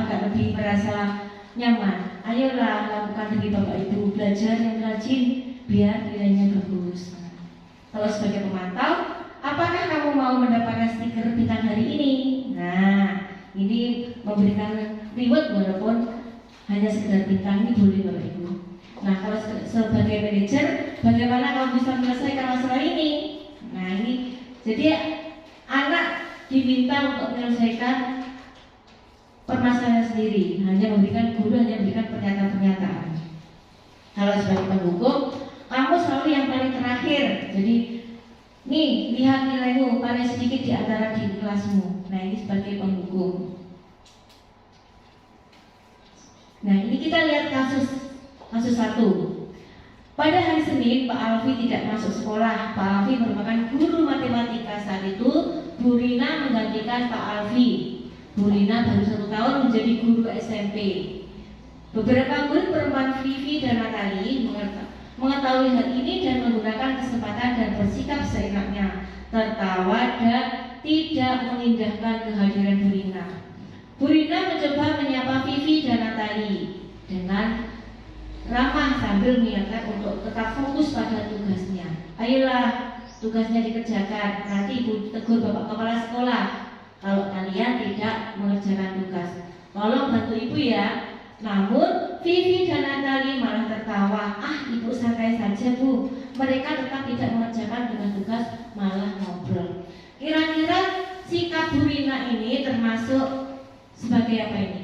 agak lebih merasa nyaman. Ayolah lakukan demi Bapak Ibu, belajar yang rajin biar nilainya bagus. Kalau sebagai pemantau, apakah kamu mau mendapatkan stiker bintang hari ini? Nah, ini memberikan reward walaupun hanya sekedar bintang, ini boleh Bapak Ibu. Nah, kalau sebagai manajer, bagaimana kamu bisa menyelesaikan masalah ini? Nah, ini jadi anak diminta untuk menyelesaikan permasalahan sendiri, guru hanya memberikan pernyataan-pernyataan. Kalau sebagai penghukum, kamu selalu yang paling terakhir. Jadi, nih lihat nilaimu paling sedikit di antara di kelasmu. Nah, ini sebagai penghukum. Nah, ini kita lihat kasus 1. Pada hari Senin, Pak Alfi tidak masuk sekolah. Pak Alfi merupakan guru matematika saat itu. Bu Rina menggantikan Pak Alfi. Bu Rina baru 1 tahun menjadi guru SMP. Beberapa murid perempuan Vivi dan Natali mengetahui hal ini dan menggunakan kesempatan dan bersikap seenaknya, tertawa dan tidak mengindahkan kehadiran Bu Rina. Bu Rina mencoba menyapa Vivi dan Natali dengan ramah sambil mengingatkan untuk tetap fokus pada tugasnya. Ayolah, tugasnya dikerjakan. Nanti Ibu tegur Bapak Kepala Sekolah kalau kalian tidak mengerjakan tugas. Tolong bantu Ibu ya. Namun Vivi dan Natali malah tertawa. Ah, Ibu santai saja Bu. Mereka tetap tidak mengerjakan dengan tugas, malah ngobrol. Kira-kira sikap Bu Rina ini termasuk sebagai apa ini?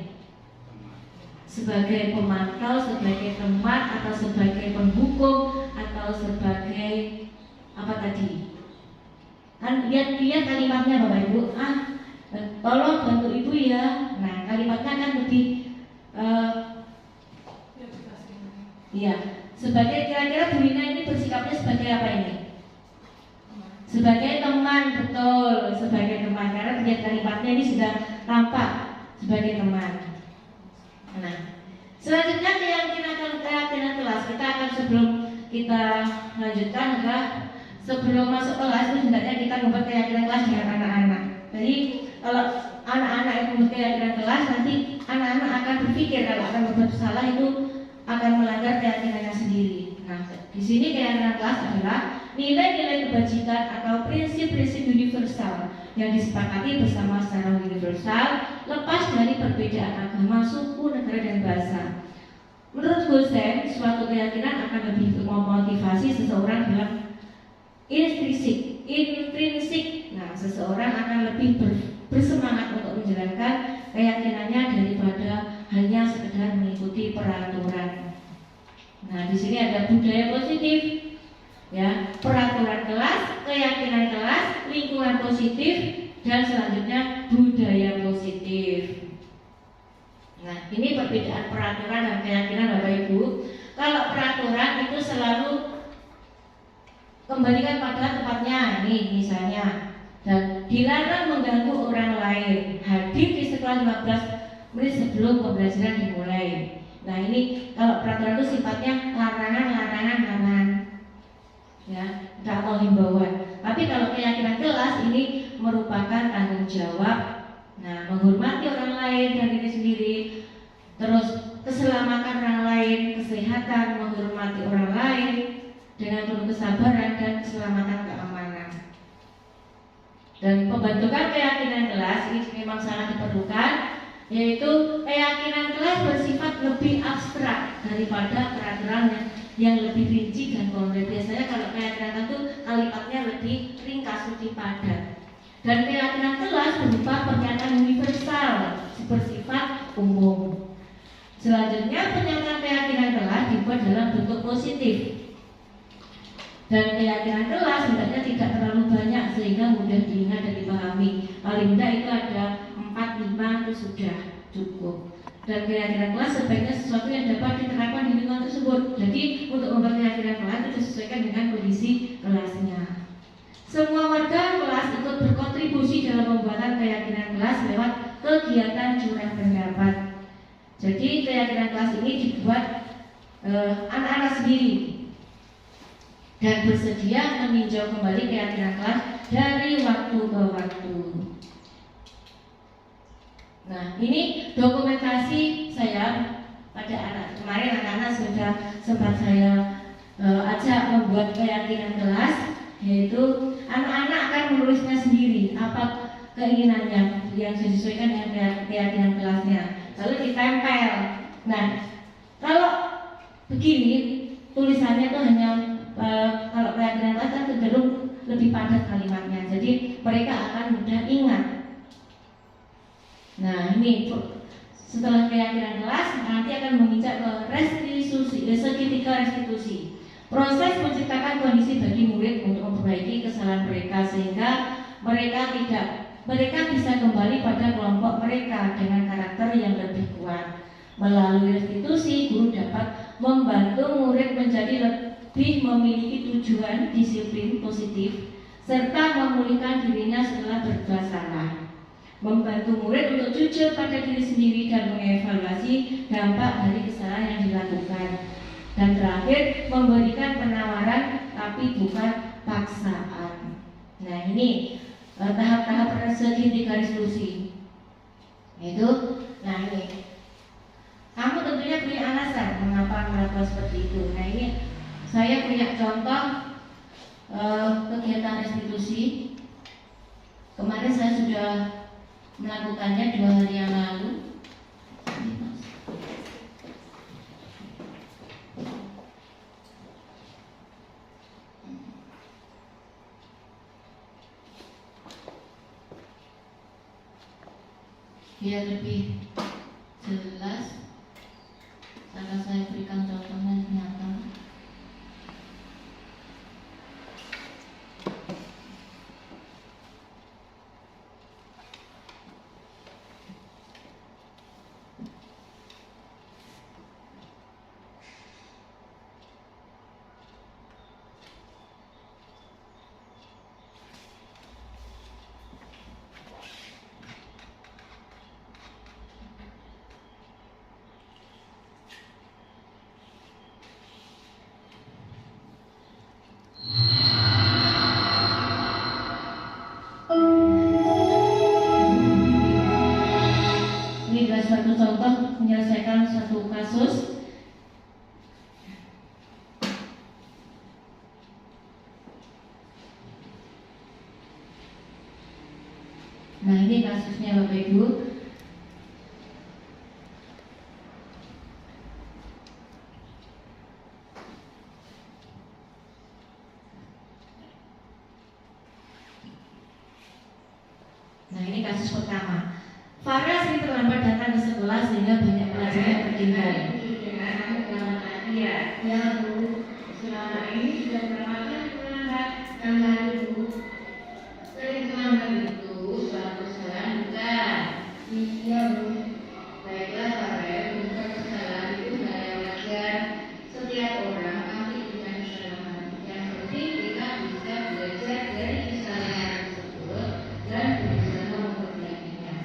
Sebagai pemantau, sebagai teman, atau sebagai penghukum, atau sebagai apa tadi? Kan lihat kalimatnya Bapak Ibu. Tolong bantu Ibu ya. Nah, kalimatnya kan lebih iya. Sebagai kira-kira Bu Rina ini bersikapnya sebagai apa ini? Sebagai teman, betul. Sebagai teman, karena lihat kalimatnya ini sudah tampak sebagai teman. Nah, selanjutnya keyakinan kelas. Kita akan sebelum kita lanjutkan adalah sebelum masuk kelas itu hendaknya kita membuat keyakinan kelas dengan anak-anak. Jadi kalau anak-anak itu membuat keyakinan kelas, nanti anak-anak akan berpikir kalau akan berbuat salah itu akan melanggar keyakinannya sendiri. Nah, di sini keyakinan kelas adalah nilai-nilai kebajikan atau prinsip-prinsip universal yang disepakati bersama secara universal, lepas dari perbedaan agama, suku, negara, dan bahasa. Menurut Gosen, suatu keyakinan akan lebih memotivasi seseorang dalam intrinsik. Nah, seseorang akan lebih bersemangat untuk menjalankan keyakinannya daripada hanya sekedar mengikuti peraturan. Nah, di sini ada budaya positif, ya, peraturan kelas, keyakinan kelas, lingkungan positif, dan selanjutnya budaya positif. Nah, ini perbedaan peraturan dan keyakinan Bapak Ibu. Kalau peraturan itu selalu kembalikan pada tempatnya, nih misalnya, dan dilarang mengganggu orang lain, hadir di sekolah 15 menit sebelum pembelajaran dimulai. Nah, ini kalau peraturan itu sifatnya larangan, ya, tidak mau himbauan. Tapi kalau keyakinan kelas ini merupakan tanggung jawab. Nah, menghormati orang lain dan diri sendiri, terus keselamatan orang lain, kesehatan, menghormati orang lain dengan penuh kesabaran dan keselamatan keamanan. Dan pembentukan keyakinan kelas ini memang sangat diperlukan, yaitu keyakinan kelas bersifat lebih abstrak daripada peraturan yang lebih rinci dan konkret. Biasanya kalau keyakinan kelas itu kalimatnya lebih ringkas, lebih padat. Dan keyakinan kelas berupa pernyataan universal bersifat umum. Selanjutnya, pernyataan keyakinan kelas dibuat dalam bentuk positif. Dan keyakinan kelas hendaknya tidak terlalu banyak sehingga mudah diingat dan dipahami. Paling tidak itu ada 4-5 itu sudah cukup. Dan keyakinan kelas sebaiknya sesuatu yang dapat diterapkan di lingkungan tersebut. Jadi untuk membuat keyakinan kelas itu disesuaikan dengan kondisi kelasnya. Semua warga kelas ikut berkontribusi dalam pembuatan keyakinan kelas lewat kegiatan curah pendapat. Jadi keyakinan kelas ini dibuat anak-anak sendiri dan bersedia meninjau kembali keyakinan kelas dari waktu ke waktu. Nah, ini dokumentasi saya pada kemarin anak-anak sudah sempat saya ajak membuat keyakinan kelas, yaitu anak-anak akan menulisnya sendiri apa keinginannya yang disesuaikan dengan keyakinan kelasnya, lalu ditempel. Nah, kalau begini tulisannya itu hanya kalau keyakinan kelas kan cenderung lebih padat kalimatnya, jadi mereka akan mudah ingat. Nah, ini setelah keyakinan kelas nanti akan menginjak ke restitusi, segitiga restitusi. Proses menciptakan kondisi bagi murid untuk memperbaiki kesalahan mereka sehingga mereka bisa kembali pada kelompok mereka dengan karakter yang lebih kuat. Melalui restitusi, guru dapat membantu murid menjadi lebih memiliki tujuan disiplin positif serta memulihkan dirinya setelah berbuat salah. Membantu murid untuk jujur pada diri sendiri dan mengevaluasi dampak dari kesalahan yang dilakukan. Dan terakhir, memberikan penawaran tapi bukan paksaan. Nah, ini tahap-tahap segitiga restitusi. Itu, nah ini. Kamu tentunya punya alasan mengapa melakukan seperti itu. Nah, ini saya punya contoh kegiatan restitusi. Kemarin saya sudah melakukannya 2 hari yang lalu. Biar lebih jelas, akan saya berikan contohnya nyata. Ini adalah suatu contoh menyelesaikan satu kasus. Nah, ini kasusnya Bapak Ibu. Nah, ini kasus pertama. Farah sering terlambat datang ke sekolah sehingga banyak pelajar yang tertinggal. Ya, Bu. Selama ini sudah berapa kali terlambat? Yang lalu, Bu. Sering terlambat itu suatu kesalahan bukan? Iya, Bu. Baiklah, Farah. Bukan kesalahan itu hal yang wajar. Setiap orang pasti punya kesalahan. Yang penting kita bisa belajar dari kesalahan tersebut dan berusaha memperbaikinya.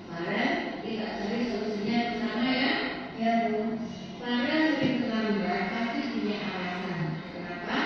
Farah, kita cari solusinya bersama ya. Ya, Bu. Farah sering terlambat pasti punya alasan. Kenapa?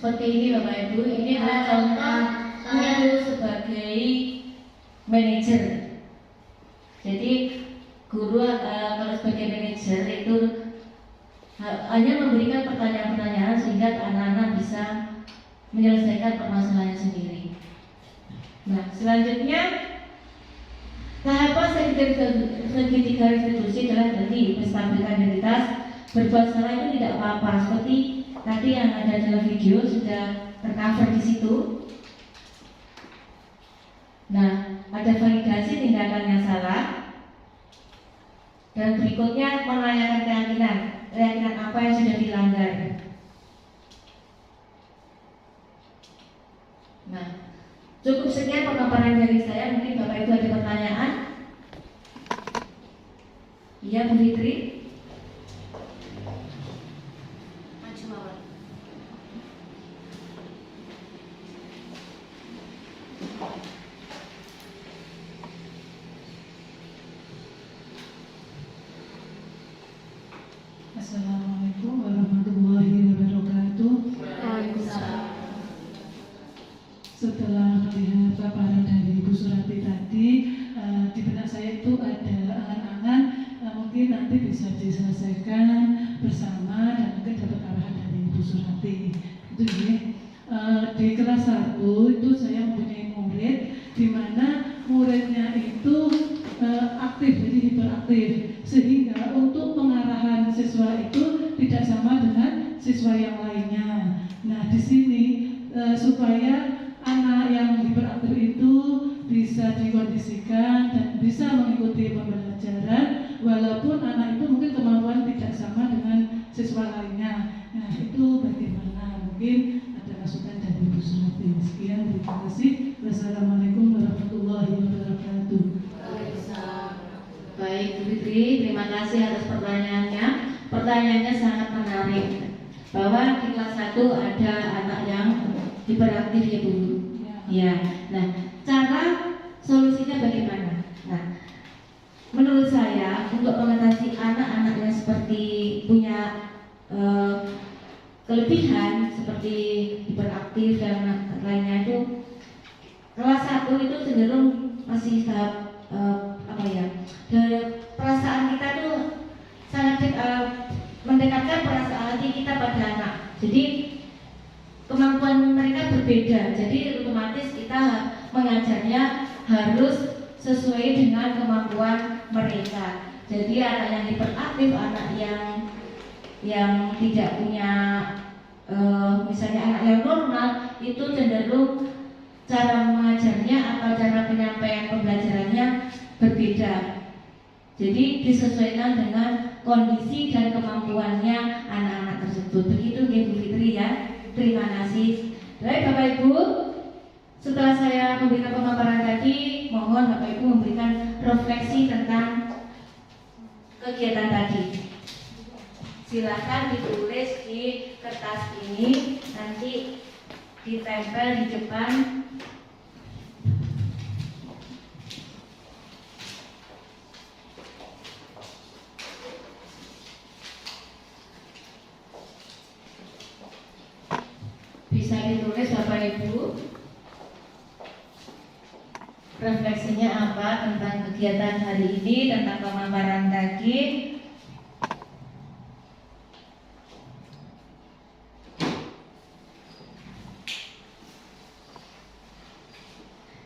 seperti ini Bapak Ibu. Ini adalah contoh guru sebagai manajer. Jadi guru kalau sebagai manajer itu hanya memberikan pertanyaan-pertanyaan sehingga anak-anak bisa menyelesaikan permasalahan sendiri. Nah, selanjutnya tahapan segitiga restitusi adalah tadi menstabilkan identitas. Berbuat salah itu tidak apa-apa, seperti tadi yang ada dalam video sudah tercover di situ. Nah, ada validasi tindakan yang salah. Dan berikutnya menanyakan keyakinan apa yang sudah dilanggar. Nah, cukup sekian pemaparan dari saya. Mungkin Bapak Ibu ada pertanyaan? Iya, Bu Fitri. Maju mawar. Assalamualaikum warahmatullahi wabarakatuh. Setelah melihat paparan dari Ibu Surati tadi, di benak saya itu ada angan-angan mungkin nanti bisa diselesaikan bersama dan mungkin dapat arahan dari Ibu Surati. Itu ya. Di kelas 1 itu saya mempunyai murid di mana muridnya itu aktif, jadi hiperaktif, sehingga untuk pengarahan siswa itu tidak sama dengan siswa yang lainnya. Nah, di sini supaya anak yang hiperaktif itu bisa dikondisikan dan bisa mengikuti pembelajaran walaupun anak itu mungkin kemampuan tidak sama dengan siswa lainnya. Nah, itu bagaimana? Mungkin ada masukan dari Ibu Surati. Sekian, terima kasih. Wassalamualaikum warahmatullahi wabarakatuh. Baik, Bu Fitri, terima kasih atas pertanyaannya. Pertanyaannya sangat menarik. Bahwa di kelas 1 ada anak yang hiperaktif ya Bu. Ya. Nah, cara solusinya bagaimana? Nah, menurut saya untuk mengatasi anak-anak yang seperti punya kelebihan seperti hiperaktif dan lainnya itu kelas 1 itu cenderung masih tahap perasaan kita tuh sangat mendekatkan perasaan hati kita pada anak. Jadi kemampuan mereka berbeda. Jadi otomatis kita mengajarnya harus sesuai dengan kemampuan mereka. Jadi anak yang hiperaktif, anak yang tidak punya misalnya anak yang normal itu cenderung cara mengajarnya atau cara penyampaian pembelajarannya berbeda. Jadi disesuaikan dengan kondisi dan kemampuannya anak-anak tersebut. Begitu Bu Fitri ya. Terima kasih. Baik Bapak Ibu, setelah saya memberikan pemaparan tadi, mohon Bapak Ibu memberikan refleksi tentang kegiatan tadi. Silakan ditulis di kertas ini, nanti ditempel di depan. Bisa ditulis Bapak Ibu refleksinya apa tentang kegiatan hari ini, tentang pemaparan tadi.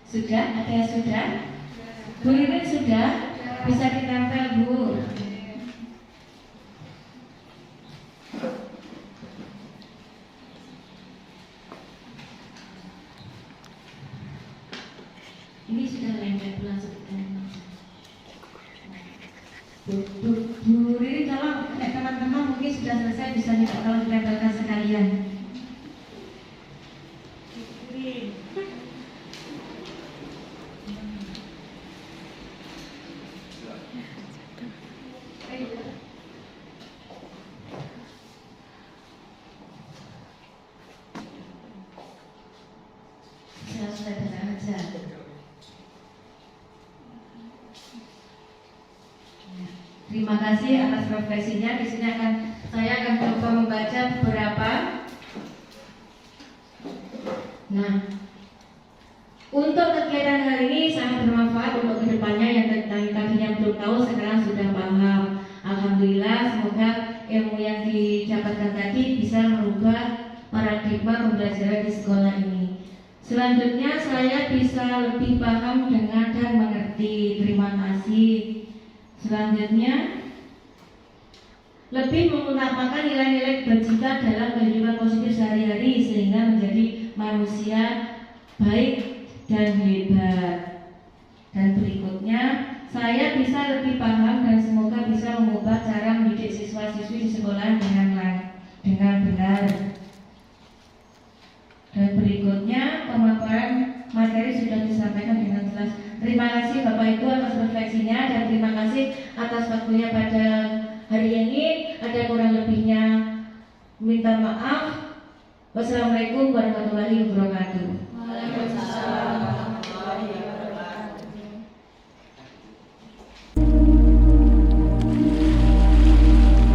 Sudah? Ada yang sudah? Bu Irin sudah? Bisa ditempel Bu. Ini sudah lempel langsung Bu Riri, tolong teman-teman mungkin sudah selesai bisa minta tolong ditempelkan sekalian. Sudah tenang aja. Terima kasih atas refleksinya. Di sini saya akan coba membaca beberapa Nah, untuk kegiatan hari ini sangat bermanfaat untuk kedepannya. Yang tadinya belum tahu sekarang sudah paham. Alhamdulillah, semoga ilmu yang didapatkan tadi bisa merubah paradigma pembelajaran di sekolah ini. Selanjutnya saya bisa lebih paham dengan dan mengerti. Terima kasih. Selanjutnya lebih mengutamakan nilai-nilai kebajikan dalam kehidupan positif sehari-hari sehingga menjadi manusia baik dan hebat. Dan berikutnya saya bisa lebih paham dan semoga bisa mengubah cara mendidik siswa-siswi di sekolah dengan benar. Dan berikutnya pemaparan materi sudah disampaikan dengan jelas. Terima kasih Bapak Ibu atas refleksinya dan terima kasih atas waktunya pada hari ini. Ada kurang lebihnya minta maaf. Wassalamualaikum warahmatullahi wabarakatuh. Waalaikumsalam warahmatullahi wabarakatuh.